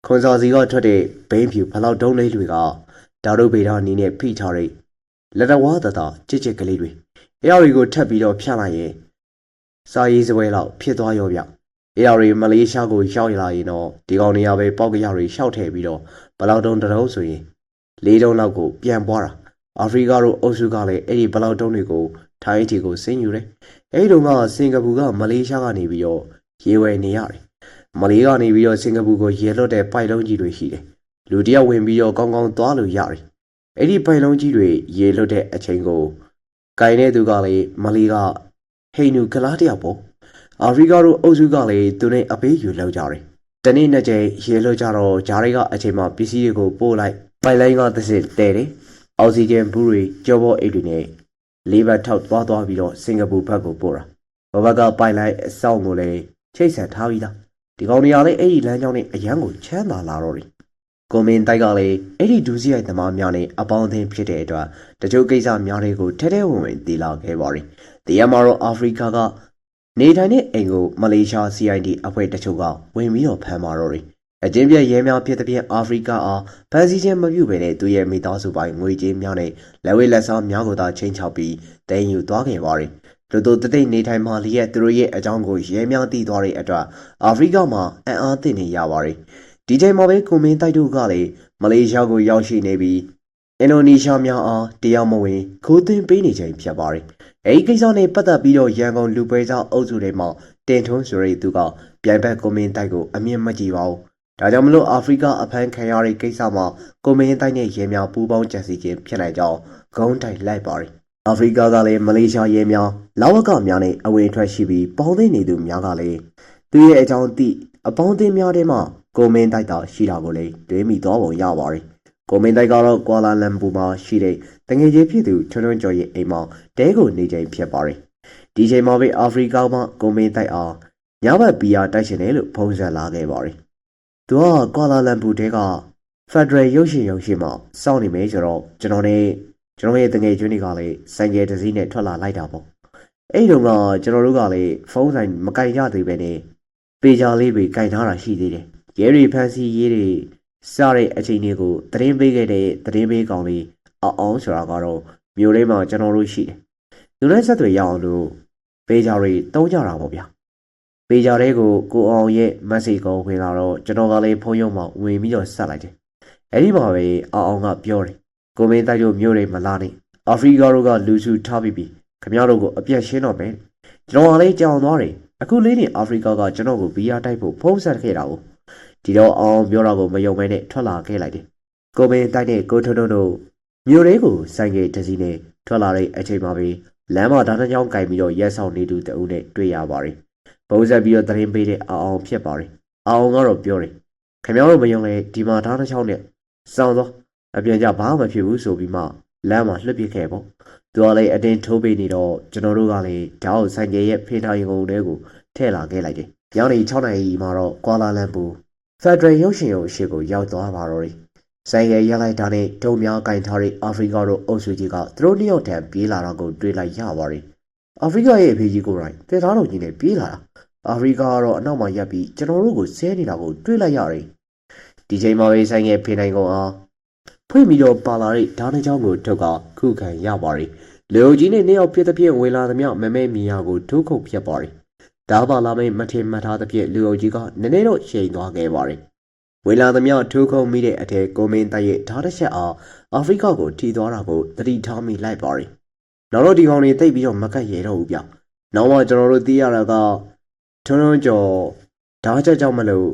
ခွန်စာစီကထွက်တဲ့ဘိန်းဖြူဘလောက်တုံးလေးတွေကဓာတ်ရုပ်ဗေဒနီးနဲ့ဖိထားတဲ့လက်တော်ဝါသတာချစ်ချစ်ကလေးတွေအဲအရာတွေကိုထပ်ပြီးတော့ဖြတ်လိုက်ရင်စာရေးစပွဲလောက်ဖြစ်သွားရောဗျအဲအရာတွေမလေးရှားကိုရောက်လာရင်တော့ဒီကောင်တွေကပဲပေါက်ကရတွေရှောက်ထည့်ပြီးတော့ဘလောက်တုံးတရုံးဆိုရင်4တုံးလောက်ကိုပြန်ပွားတာအာဖရိကတို့အုပ်စုကလည်းအဲ့ဒီဘလောက်တုံးတွေကိုထိုင်းတီကိုဆင်းယူတယ်အဲ့ဒီတုန်းကစင်ကာပူကမလေးရှားကနေပြီးတော့ရေဝယ်နေရတယ်မလေးကနေပြီးတော့စင်ကာပူကိုရေလွတ်တဲ့ပိုက်လုံးကြီးတွေရှိတယ်လူတယောက်ဝင်ပြီးတော့ကောင်းကောင်းသွားလို့ရတယ်အဲ့ဒီပိုက်လုံးကြီးတွေရေလွတ်တဲ့အချိန်ကိုဂိုင်တဲ့သူကလည်းမလေးကဟိန်နူကလားတယောက်ပေါ့အာဖရိကတို့အုပ်စုကလည်းသူနဲ့အပေးယူလောက်ကြတယ်တနေ့နှစ်ကြိမ်ရေလွတ်ကြတော့ဂျားတွေကအချိန်မှပစ္စည်းတွေကိုပို့လိုက်ပိုက်လိုင်းကတစ်စစ်တဲတယ်အောက်ဆီဂျင်ဘူးတွေကြောပေါ်အိတ်တွေနဲ့လေးဘက်ထောက်သွားပြီးတော့စင်ကာပူဘက်ကိုပို့တာဘဘကပိုက်လိုက်အဆောင်ကိုလည်းချိတ်ဆက်ထားပြီးသားဒီကောင်တွေကလည်းအဲ့ဒီလမ်းကြောင်းနဲ့အရန်ကိုချမ်းသာလာတော့တယ် ကိုမင်းတိုက်ကလည်းအဲ့ဒီဒူးစရိုက်သမားများနဲ့အပေါင်းအသင်းဖြစ်တဲ့အတွက်တချို့ကိစ္စများတွေကိုထဲထဲဝင်ဝင်သိလာခဲ့ပါတယ်။တရားမှာတော့အာဖရိကကနေထိုင်တဲ့အိမ်ကိုမလေးရှား CID အဖွဲ့တချို့ကဝင်ပြီးတော့ဖမ်းပါတော့တယ်။အကျဉ်းပြရဲများဖြစ်တဲ့ပြင်အာဖရိကအားဖမ်းဆီးခြင်းမပြုဘဲနဲ့သူရဲ့မိသားစုပိုင်းငွေကြေးများနဲ့လက်ဝဲလက်စားများကိုသာချင်းချောက်ပြီးသိမ်းယူသွားခဲ့ပါတယ်။လူတို့တသိနေထိုင်မှလျက်သူတို့ရဲ့အကြောင်းကိုရဲများသိသွားတဲ့အတွက်အာဖရိကမှာအံ့အားသင့်နေရပါတယ်။ဒီချိန်မှာပဲကိုမင်းတိုက်တို့ကလည်းမလေးရှားကိုရောက်ရှိနေပြီးအင်ဒိုနီးရှားများအားတရားမဝင်ခိုးသွင်းပေးနေချိန်ဖြစ်ပါတယ်။အဲဒီကိစ္စနဲ့ပတ်သက်ပြီးတော့ရန်ကုန်လူပွဲစားအုပ်စုတွေမှာတင်ထွန်းဆိုတဲ့သူကပြိုင်ဘက်ကိုမင်းတိုက်ကိုအမြင့်မကြည့်ပါဘူး။ဒါကြောင့်မလို့အာဖရိကအဖမ်းခံရတဲ့ကိစ္စမှာကိုမင်းတိုက်နဲ့ရဲများပူးပေါင်းကြံစည်ခြင်းဖြစ်နိုင်ကြောင်းဂုံးတိုက်လိုက်ပါတယ်။အာဖရိကကလည်းမလေးရှားရဲများလာဝကများနဲ့အဝင်ထွက်ရှိပြီးပေါင်းသိနေသူများကလည်းသူရဲ့အကြောင်းသိအပေါင်းအသင်းများထဲမှာကိုမင်းတိုက်တာရှိတာကိုလည်းတွေးမိသွားပုံရပါတယ်။ကိုမင်းတိုက်ကတော့ကွာလာလမ်ပူမှာရှိတဲ့တငယ်ချင်းဖြစ်သူထွန်းထွန်းကျော်ရဲ့အိမ်မှာတဲကိုနေချိန်ဖြစ်ပါတယ်။ဒီချိန်မှာပဲအာဖရိကမှာကိုမင်းတိုက်အားညဘက်ဘီယာတိုက်ရှင်တယ်လို့ဖုံးဆက်လာခဲ့ပါတယ်။သူကကွာလာလမ်ပူတဲကဖက်ဒရယ်ရုပ်ရှင်ရုံရှိမှာစောင့်နေမယ်ဆိုတော့ကျွန်တော်ရဲ့တငယ်ချင်းတွေကလည်းဆိုင်ကယ်တစ်စီးနဲ့ထွက်လာလိုက်တာပေါ့။အဲ့တုန်းကကျွန်တော်တို့ကလည်းဖုန်းဆိုင်မကင်ရသေးပဲနဲ့ပေချာလေးတွေကင်ထားတာရှိသေးတယ်။ရဲတွေဖမ်းဆီးရေးတွေစတဲ့အချိန်တွေကိုသတင်းပေးခဲ့တဲ့သတင်းပေးကောင်လေးအောင်ဆိုတာကတော့မြို့ထဲမှာကျွန်တော်တို့ရှိတယ်။လူနဲ့ဆက်သွယ်ရအောင်လို့ပေချာတွေတုံးကြတာပေါ့ဗျာ။ပေချာတွေကိုကိုအောင်ရဲ့မက်ဆေ့ကိုဝင်လာတော့ကျွန်တော်ကလည်းဖုန်းရုံမှာဝင်ပြီးတော့ဆက်လိုက်တယ်။အဲ့ဒီမှာပဲအောင်ကပြောတယ်။ကိုမင်းတိုက်တို့မြို့တွေမလာနဲ့။အာဖရိကတို့ကလူစုထားပြီးပြီ။ခင်ဗျားတို့ကိုအပြတ်ရှင်းတော့မယ်။ကျွန်တော်ကလည်းကြောင်သွားတယ်။အခုလေးနေအာဖရိကကကျွန်တော်ကိုဘီယာတိုက်ဖို့ဖုန်းဆက်ခဲ့တာကိုဒီတော့အောင်ပြောတာကိုမယုံမဲနဲ့ထွက်လာခဲ့လိုက်တယ်။ကိုမင်းတိုက်တဲ့ကိုထွန်းထွန်းတို့မြို့လေးကိုဆိုင်ကယ်တစ်စီးနဲ့ထွက်လာတဲ့အချိန်မှာပဲလမ်းမှာဓာတ်နှောင်းကင်ပြီးတော့ရက်ဆောင်နေသူတဦးနဲ့တွေ့ရပါတယ်။ပုံစံပြီးတော့သတင်းပေးတဲ့အောင်ဖြစ်ပါတယ်။အောင်ကတော့ပြောတယ်။ခင်ဗျားတို့မယုံလဲဒီမှာဓာတ်နှောင်းနဲ့စောင်းသောအပြန်ကြဘာမှမဖြစ်ဘူးဆိုပြီးမှလမ်းမှာလှုပ်ပစ်ခဲ့ပေါ့။သူကလည်းအတင်းထိုးပေးနေတော့ကျွန်တော်တို့ကလည်းဓာတ်ဆိုင်ကယ်ရဲ့ဖေးထားရင်ကုန်တွေကိုထည့်လာခဲ့လိုက်တယ်။ညနေ6 နာရီမှာတော့ကွာလာလမ်ပူဖက်ဒရယ်ရုပ်ရှင်ရုံရှိကိုရောက်သွားပါတော့တယ်။ဆိုင်ကယ်ရက်လိုက်တာနဲ့ဒုံများကင်ထားတဲ့အာဖရိကတို့အုပ်စုကြီးကသူတို့နှစ်ယောက်တန်းပြေးလာတာကိုတွေ့လိုက်ရပါတယ်။အာဖရိကရဲ့အဖေကြီးကိုယ်တိုင်တဲသားတော်ကြီးနဲ့ပြေးလာတာ။အာဖရိကကတော့အနောက်မှာရပ်ပြီးကျွန်တော်တို့ကိုဆဲနေတာကိုတွေ့လိုက်ရတယ်။ဒီချိန်မှာပဲဆိုင်ကယ်ဖေးနိုင်ကုန်အားဖွင့်ပြီးတော့ပါလာတဲ့ဓာတ်နှချောင်းကိုထုတ်ကခုခံရပါတယ်။လေယိုကြီးနဲ့နှစ်ယောက်ပြည့်တဲ့ပြည့်ဝင်လာသမျှမမဲမီယာကိုထိုးခုတ်ပြတ်ပါတယ်။ဒါပါလာမယ့်မထင်မှတ်ထားတဲ့ပြည့်လူအုပ်ကြီးကနည်းနည်းတော့ရှိန်သွားခဲ့ပါတယ်။ဝေလာသမျှထိုးခုံမိတဲ့အထက်ကိုမင်းတိုက်ရဲ့ဓာတ်တစ်ချက်အားအာဖရိကကိုထိသွားတာကိုသတိထားမိလိုက်ပါတယ်။နောက်တော့ဒီကောင်တွေတိတ်ပြီးတော့မကတ်ရတော့ဘူးဗျ။နောက်မှကျွန်တော်တို့သိရတာကထွန်းထွန်းကျော်ဓာတ်ချက်ကြောင့်မလို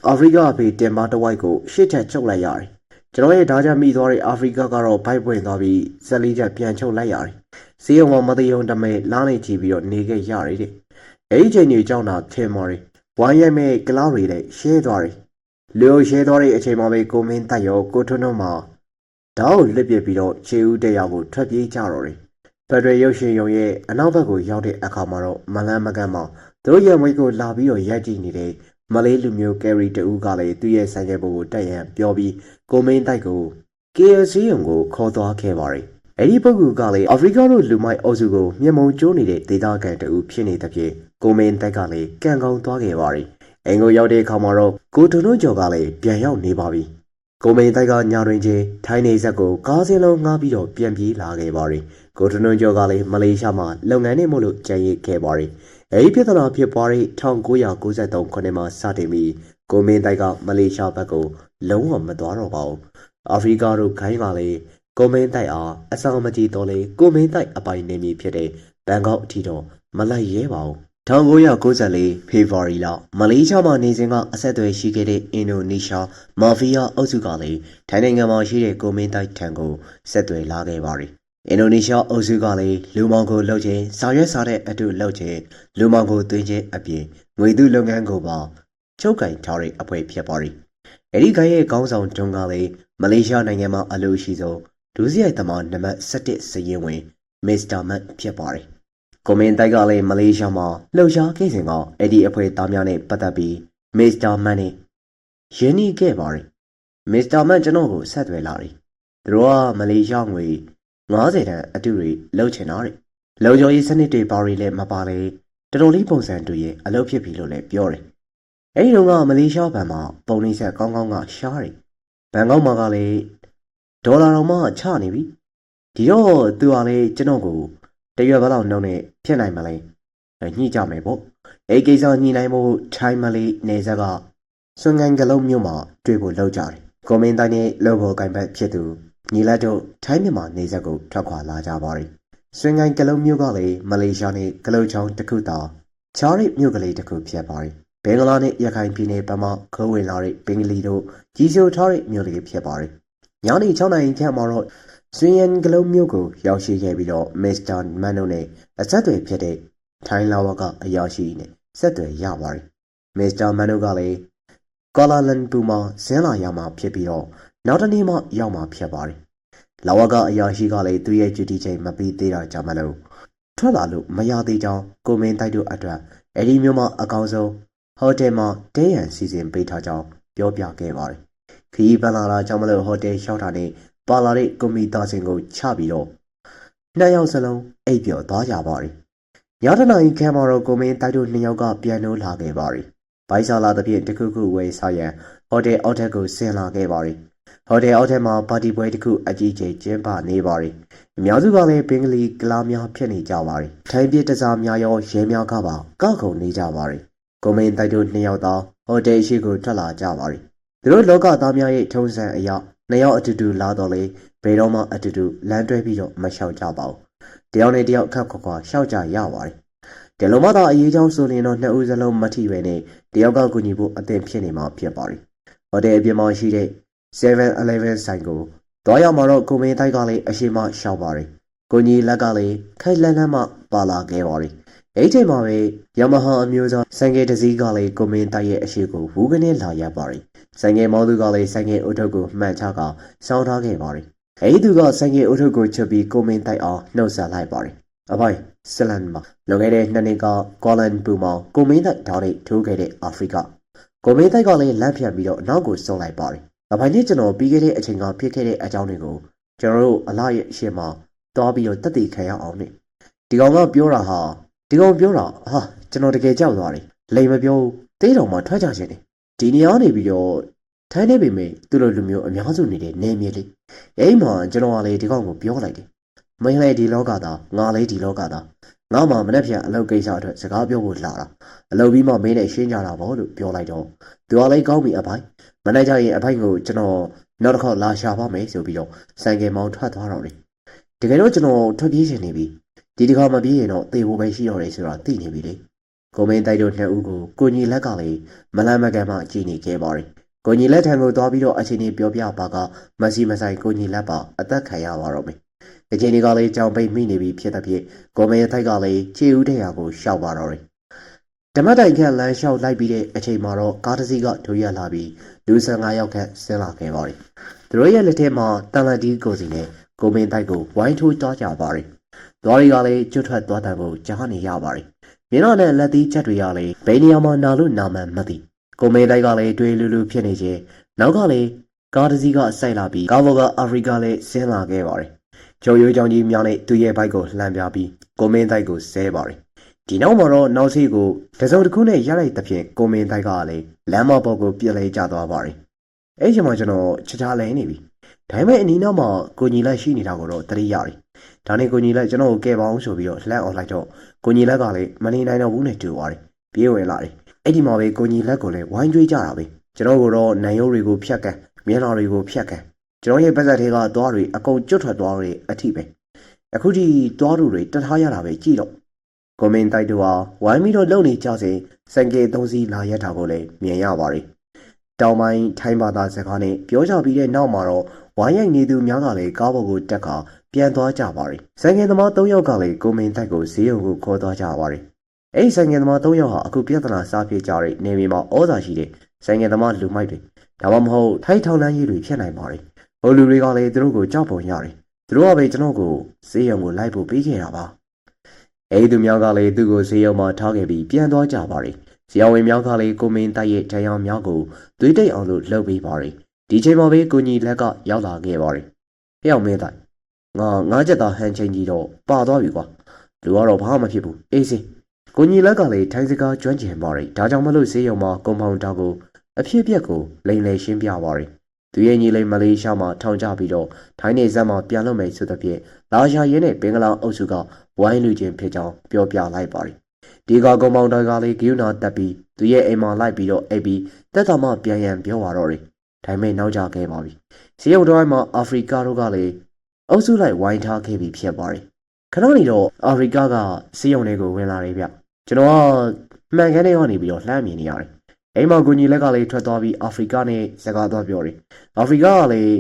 ့အာဖရိကအဖေတင်ပါတဝိုက်ကိုရှစ်ချက်ချုပ်လိုက်ရတယ်။ကျွန်တော်ရဲ့ဓာတ်ချက်မိသွားတဲ့အာဖရိကကတော့ဘိုက်ပွင့်သွားပြီးဇက်လေးချက်ပြန်ချုပ်လိုက်ရတယ်။စီးရုံမှာမသိုံတမဲလားနေချီပြီးတော့နေခဲ့ရတယ်တဲ့။အဲ့ဒီချိန်ကြီးကြောင့်သာထင်မော်ရီဝိုင်းရိုက်မဲ့ကလောက်တွေနဲ့ရှဲသွားတယ်။လူရှဲသွားတဲ့အချိန်မှာပဲကိုမင်းတိုက်ရောကိုထွန်းထွန်းမှာဓာတ်ကိုလစ်ပစ်ပြီးတော့ခြေဦးတရားကိုထွက်ပြေးကြတော့တယ်။ဖက်ဒရယ်ရုပ်ရှင်ရုံရဲ့အနောက်ဘက်ကိုရောက်တဲ့အခါမှာတော့မလန်းမကန်းမှာသူတို့ရဲ့မွေးကိုလာပြီးတော့ရိုက်ကြည့်နေတဲ့မလေးလူမျိုးကယ်ရီတူကလည်းသူ့ရဲ့ဆိုင်ကယ်ပေါ်ကိုတက်ရန်ပြောပြီးကိုမင်းတိုက်ကို KLC ရုံကိုခေါ်သွားခဲ့ပါတယ်။အဲဒီပုဂ္ဂိုလ်ကလည်းအာဖရိကတို့လူမိုက်အုပ်စုကိုမျက်မှောင်ကျိုးနေတဲ့ဒေသခံတူဖြစ်နေတဲ့ဖြင့်ကိုမင်းတိုက်ကလည်းကံကောင်းသွားခဲ့ပါတယ်။အိမ်ကိုရောက်တဲ့အခါမှာတော့ကိုထွန်းထွန်းကျော်ကလည်းပြန်ရောက်နေပါပြီ။ကိုမင်းတိုက်ကညတွင်ချင်းထိုင်းနေဆက်ကိုကားစင်းလုံးငှားပြီးတော့ပြန်ပြေးလာခဲ့ပါတယ်။ကိုထွန်းထွန်းကျော်ကလည်းမလေးရှားမှာလုပ်ငန်းနဲ့မို့လို့ကြံရစ်ခဲ့ပါတယ်။အဲဒီပြဿနာဖြစ်ပွားတဲ့1993ခုနှစ်မှာစတင်ပြီးကိုမင်းတိုက်ကမလေးရှားဘက်ကိုလုံးဝမသွားတော့ပါဘူး။အာဖရိကတို့ခိုင်းကလည်းကိုမင်းတိုက်အားအဆောင်မကြီးတော့လေကိုမင်းတိုက်အပိုင်နေမည်ဖြစ်တဲ့ဘန်ကောက်အထိတော့မလိုက်ရဲပါဘူး။1994ဖေဖော်ဝါရီလမလေးရှားမှာနေစဉ်ကအဆက်အသွယ်ရှိခဲ့တဲ့အင်ဒိုနီးရှားမာဖီးယားအုပ်စုကလည်းထိုင်းနိုင်ငံမှာရှိတဲ့ကိုမင်းတိုက်ထံကိုဆက်သွယ်လာခဲ့ပါတယ်။အင်ဒိုနီးရှားအုပ်စုကလည်းလူမောင်ကိုလှုပ်ခြင်း၊စာရွက်စာတဲ့အတူလှုပ်ခြင်းလူမောင်ကိုသွင်းခြင်းအပြင်ငွေတုလုပ်ငန်းကိုပါချုပ်ကင်ထားတဲ့အဖွဲ့ဖြစ်ပါတယ်။အဲဒီကရဲ့ခေါင်းဆောင်တွန်းကလည်းမလေးရှားနိုင်ငံမှာအလို့ရှိဆုံးဒုစရိုက်သမားနံပါတ်17စရင်ဝင်မစ္စတာမတ်ဖြစ်ပါတယ်။ကိုမင်းတိုက်ကလည်းမလေးရှားမှာလှုပ်ရှားခဲ့စဉ်ကအဲ့ဒီအဖွဲ့သားများနဲ့ပတ်သက်ပြီးမစ္စတာမတ်နဲ့ရင်းနှီးခဲ့ပါတယ် မစ္စတာမန်ကျွန်တော်ကိုဆက်သွယ်လာတယ်သူတို့ကမလေးရှားငွေ90တန်အတူတွေလှုပ်ချင်တာတဲ့လုံခြုံရေးစနစ်တွေပါရီလည်းမပါလေတော်တော်လေးပုံစံတူရင်အလုပ်ဖြစ်ပြီလို့လည်းပြောတယ်အဲဒီတော့ကမလေးရှားဘဏ်မှာပုံနှိပ်ဆက်ကောင်းကောင်းကရှားတယ်ဘဏ်ကောင်းမှာကလည်းဒေါ်လာတော်မှချနေပြီဒီတော့သူကလည်းကျွန်တော်ကိုတရွက်ဘလောက်နှုံနဲ့ဖြစ်နိုင်မလဲညှိကြမယ်ပေါ့အဲဒီကိစ္စညှိနိုင်ဖို့ထိုင်းမလေးနေဆက်ကစွန်ငိုင်းကလုံးမြို့မှာတွေ့ဖို့လောက်ကြတယ်ကွန်မင်းတိုင်းနဲ့လောဘောကိုင်ဘက်ဖြစ်သူညီလက်တို့ထိုင်းမြန်မာနေဆက်ကိုထွက်ခွာလာကြပါတယ်စွန်ငိုင်းကလုံးမြို့ကလည်းမလေးရှားနဲ့ကလုတ်ချောင်းတစ်ခုသာချားရိတ်မြို့ကလေးတစ်ခုဖြစ်ပါတယ်ဘင်္ဂလားနဲ့ရခိုင်ပြည်နယ်ဘက်မှခိုးဝင်လာတဲ့ဘင်္ဂလီတို့ကြီးစိုးထားတဲ့မြို့လေးဖြစ်ပါတယ်ညနေ6နာရီခန့်မှာတော့စွန်ငိုင်းကလုံးမြို့ကိုရောက်ရှိခဲ့ပြီးတော့မစ္စတာမန်တို့နဲ့အဆက်အသွယ်ဖြစ်တဲ့ထိုင်းလာဝကအရာရှိနဲ့ဆက်သွယ်ရပါတယ်မစ္စတာမန်တို့ကလည်းကွာလာလမ်ပူမှာဆင်းလာရမှာဖြစ်ပြီးတော့နောက်တနေ့မှရောက်မှာဖြစ်ပါတယ်လာဝကအရာရှိကလည်းသူ့ရဲ့ဂျူတီချိန်မပြီးသေးတာကြောင့်မလို့ထွက်လာလို့မရသေးကြောင်းကိုမင်းတိုက်တို့အတွက်အဲ့ဒီမျိုးမှအကောင်းဆုံးဟိုတယ်မှာတဲရန်စီစဉ်ပေးထားကြောင်းပြောပြခဲ့ပါတယ်ခရီးပန်းလာတာကြောင့်မလို့ဟိုတယ်လျှောက်တာနဲ့ပါလာတဲ့ကွန်ပျူတာစင်ကိုချပြီးတော့နှစ်ယောက်စလုံးအိပ်ပျော်သွားကြပါတယ်ညတနာရီခန့်မှာတော့ကိုမင်းတိုက်တို့နှစ်ယောက်ကပြန်လို့လာခဲ့ပါတယ်ဘိုက်ဆာလာတဲ့ပြင်တစ်ခုခုဝယ်စားရန်ဟိုတယ်အောက်ထက်ကိုဆင်းလာခဲ့ပါတယ်ဟိုတယ်အောက်ထက်မှာပါတီပွဲတစ်ခုအကြီးကျယ်ကျင်းပနေပါတယ်အများစုကလည်းဘင်္ဂလီကလားများဖြစ်နေကြပါတယ်ထိုင်းပြည်တစားများရောရဲများကပါကောက်ခုံနေကြပါတယ်ကိုမင်းတိုက်တို့နှစ်ယောက်သားဟိုတယ်ရှိကိုထွက်လာကြပါတယ်သူတို့လောကသားများရဲ့ထုံးစံအရနှစ်ယောက်အတူတူလာတော့လေဘယ်တော့မှအတူတူလမ်းတွဲပြီးတော့မလျှောက်ကြပါဘူးတယောက်နဲ့တယောက်ခက်ခွာလျှောက်ကြရပါတယ်ဒီလိုမှသာအရေးချောင်းဆိုရင်တော့နှစ်ဦးစလုံးမထိပဲနဲ့တယောက်ကကူညီဖို့အသင့်ဖြစ်နေမှာဖြစ်ပါတယ်ဟိုတယ်အပြင်မှာရှိတဲ့ 7-Eleven ဆိုင်ကိုသွားရမှာတော့ကိုမင်းတိုက်ကလည်းအရှိမရှောက်ပါတယ်ကိုကြီးလက်ကလည်းခိုက်လန်းလန်းမှပါလာခဲ့ပါတယ်အဲ့ချိန်မှာပဲယမဟာအမျိုးသားဆိုင်ကယ်တစ်စီးကလည်းကိုမင်းတိုက်ရဲ့အရှိကိုဝူးကနေလာရပါတယ်ဆိုင်ကယ်မောင်းသူကလည်းဆိုင်ကယ်အုပ်ထုပ်ကိုမှန်ချကစောင်းထားခဲ့ပါတယ်အဲ့ဒီသူကဆိုင်ကယ်အုပ်ထုပ်ကိုချက်ပြီးကိုမင်းတိုက်အောင်နှုတ်ဆက်လိုက်ပါတယ်အဖိုင်ဆလန်မှာလွန်ခဲ့တဲ့2နှစ်ကကွာလန်ပူမှာကိုမင်းတိုက်ဓာတ်ရိတ်ထိုးခဲ့တဲ့အာဖရိကကိုမင်းတိုက်ကလည်းလမ်းဖြတ်ပြီးတော့နောက်ကိုစုံလိုက်ပါတယ်အဖိုင်နဲ့ကျွန်တော်ပြီးခဲ့တဲ့အချိန်ကဖြစ်ခဲ့တဲ့အကြောင်းတွေကိုကျွန်တော်တို့အလားရဲ့အရှင်မှာသွားပြီးတော့တက်တည်ခံရအောင်နဲ့ဒီကောင်ကပြောတာဟာဒီကောင်ပြောတာဟာကျွန်တော်တကယ်ကြောက်သွားတယ်လိမ်မပြောသေးတော်မှာထွက်ကြခြင်းတယ်ဒီနေရာနေပြီးတော့ထိုင်းနေပေမဲ့သူတို့လူမျိုးအများစုနေတဲ့နေမြေလေးအဲ့မှာကျွန်တော်ကလည်းဒီကောင်ကိုပြောလိုက်တယ်မင်းလည်းဒီလောကသားငါလည်းဒီလောကသားငါမှမနေ့ပြန်အလုပ်ကိစ္စအတွက်စကားပြောဖို့လာတာအလုပ်ပြီးမှမင်းနဲ့ရှင်းကြတာပေါ့လို့ပြောလိုက်တော့သူကလည်းကောင်းပြီအဖိုင်မနေ့ကျရင်အဖိုင်ကိုကျွန်တော်နောက်တစ်ခေါက်လာရှာပါမယ်ဆိုပြီးတော့ဆိုင်ကယ်မောင်းထွက်သွားတော့တယ်တကယ်တော့ကျွန်တော်ထွက်ပြေးရှင်နေပြီဒီတစ်ခါမပြေးရင်တော့သေဖို့ပဲရှိတော့တယ်ဆိုတာသိနေပြီလေကိုမင်းတိုက်တို့နှစ်ဦးကိုကိုညီလက်ကလည်းမလန့်မကန်မှကြည်နေခဲ့ပါတယ်ကိုညီလက်ထံကိုသွားပြီးတော့အချိန်ကြီးပြောပြပါကမစီမဆိုင်ကိုညီလက်ပါအသက်ခံရပါတော့မယ်အချိန်ကြီးကလည်းကြောင်ပိတ်မိနေပြီဖြစ်တဲ့ဖြစ်ကိုမင်းတိုက်ကလည်းခြေဦးတဲ့ရာကိုရှောက်ပါတော့တယ်ဓမ္မတိုင်ခန့်လမ်းလျှောက်လိုက်ပြီးတဲ့အချိန်မှာတော့ကားတစ်စီးကထိုးရလာပြီးလူ15ယောက်ခန့်ဆင်းလာခဲ့ပါတယ်သူတို့ရဲ့လက်ထဲမှာတန်လန်တီကိုစီနဲ့ကိုမင်းတိုက်ကိုဝိုင်းထိုးသွားကြပါတယ်သွားတွေကလည်းကျွတ်ထွက်သွားတယ်ကိုကြားနေရပါတယ်မြင်းတော်နဲ့လက်သီးချက်တွေကလည်းဘယ်နေရာမှာနာလို့နာမှန်းမသိကိုမေတိုက်ကလည်းတွေးလူလူဖြစ်နေခြင်းနောက်ကလည်းကားတစ်စီးကစိုက်လာပြီးကားဘော်ကအာဖရိကလည်းဆင်းလာခဲ့ပါတယ်ကျော်ရိုးကြောင်ကြီးများနဲ့သူ့ရဲ့ဘိုက်ကိုလှမ်းပြပြီးကိုမင်းတိုက်ကိုဆဲပါတယ်ဒီနောက်မှာတော့နောက်စီးကိုတစုံတစ်ခုနဲ့ရလိုက်တဲ့ဖြင့်ကိုမင်းတိုက်ကလည်းလမ်းမပေါ်ကိုပြစ်လဲကျသွားပါတယ်အဲ့ချိန်မှာကျွန်တော်ချချလဲနေပြီဒါပေမဲ့အနီးနောက်မှာကိုညီလက်ရှိနေတာကိုတော့တတိရတယ်ဒါနဲ့ကိုညီလက်ကျွန်တော်ကိုကဲပါအောင်ဆိုပြီးတော့လှမ်းအောင်လိုက်တော့ကိုညီလက်ကလည်းမနေနိုင်တော့ဘူးနဲ့တူပါတယ်ပြေးဝင်လာတယ်အဲ့ဒီမှာပဲကိုညီလက်ကိုလည်းဝိုင်းကျွေးကြတာပဲကျွန်တော်ကတော့နံရိုးတွေကိုဖြတ်ကန်မျက်နှာတွေကိုဖြတ်ကန်ကျွန်တော်ရဲ့ပါးစပ်ထဲကသွားတွေအကုန်ကျွတ်ထွက်သွားတွေအထိပဲအခုထိသွားတွေတထားရတာပဲကြည့်တော့ကိုမင်းတိုက်တို့ဟာဝိုင်းပြီးတော့လုံနေကြစဉ်စံကေ3စီးလာရက်တာကိုလည်းမြင်ရပါတယ်တောင်ပိုင်းထိုင်းဘာသာစကားနဲ့ပြောကြပြီးတဲ့နောက်မှာတော့ဝိုင်းရိုက်နေသူများကလည်းကားပေါ်ကိုတက်ခါပြန်သွားကြပါတယ်စံကေသမား3ယောက်ကလည်းကိုမင်းတိုက်ကိုဈေးရုံကိုခေါ်သွားကြပါတယ်အဲ့ဒီစံကေသမား3ယောက်ဟာအခုပြဿနာစားဖြစ်ကြတဲ့နေမြေမှာဩဇာရှိတဲ့စံကေသမားလူမိုက်တွေဒါမှမဟုတ်ထိုင်းထောင်လန်းကြီးတွေဖြစ်နိုင်ပါတယ်ဟိုလူတွေကလည်းသူတို့ကိုကြောက်ပုံရတယ်သူတို့ကပဲကျွန်တော်ကိုဈေးရုံကိုလိုက်ဖို့ပေးခဲ့တာပါအဲ့ဒီသူများကလည်းသူ့ကိုဈေးရုံမှာထားခဲ့ပြီးပြန်သွားကြပါတယ်ဇရာဝင်များကလည်းကိုမင်းတိုက်ရဲ့တရားများကိုသွေးတိတ်အောင်လို့လှုပ်ပေးပါတယ် ဒီချိန်မှာပဲကိုကြီးလက်ကရောက်လာခဲ့ပါတယ်။ဖျောက်မင်းတိုင်းငါချက်သားဟန်ချင်းကြီးတော့ပါသွားပြီကွာ။လူကတော့ဘာမှမဖြစ်ဘူး။အေးစေးကိုကြီးလက်ကလည်းထိုင်းစကားကျွမ်းကျင်ပါတယ်။ဒါကြောင့်မလို့ဆေးရုံမှာကွန်ဖောင်တာကိုအဖြစ်အပျက်ကိုလိန်လေရှင်းပြပါတယ်။သူရဲ့ညီလေးမလေးရှားမှာထောင်ချပြီးတော့ထိုင်းနေဇက်မှာပြန်လွတ်မယ်ဆိုတဲ့ဖြင့်လာရှာရင်းနဲ့ဘင်္ဂလားအုပ်စုကဝိုင်းလူချင်းဖြစ်ကြောင်းပြောပြလိုက်ပါတယ်။ဒီကကွန်ဖောင်တာကလည်းဂိူနာတက်ပြီးသူရဲ့အိမ်မှာလိုက်ပြီးတော့အိပ်ပြီးတက်တာမှပြန်ရန်ပြောပါတော့တယ်။ဒါပေမဲ့နောက်ကျခဲ့ပါပြီ။ဆေးရုံတော်မှာအာဖရိကတို့ကလည်းအုပ်စုလိုက်ဝိုင်းထားခဲ့ပြီးဖြစ်ပါတယ်။ခဏနေတော့အာဖရိကကဆေးရုံတွေကိုဝင်လာတယ်ဗျ။ကျွန်တော်ကမှန်ကန်တဲ့ကနေပြီးတော့လှမ်းမြင်နေရတယ်။အိမ်မှာကိုကြီးလက်ကလည်းထွက်သွားပြီးအာဖရိကနဲ့စကားသွားပြောတယ်။အာဖရိကကလည်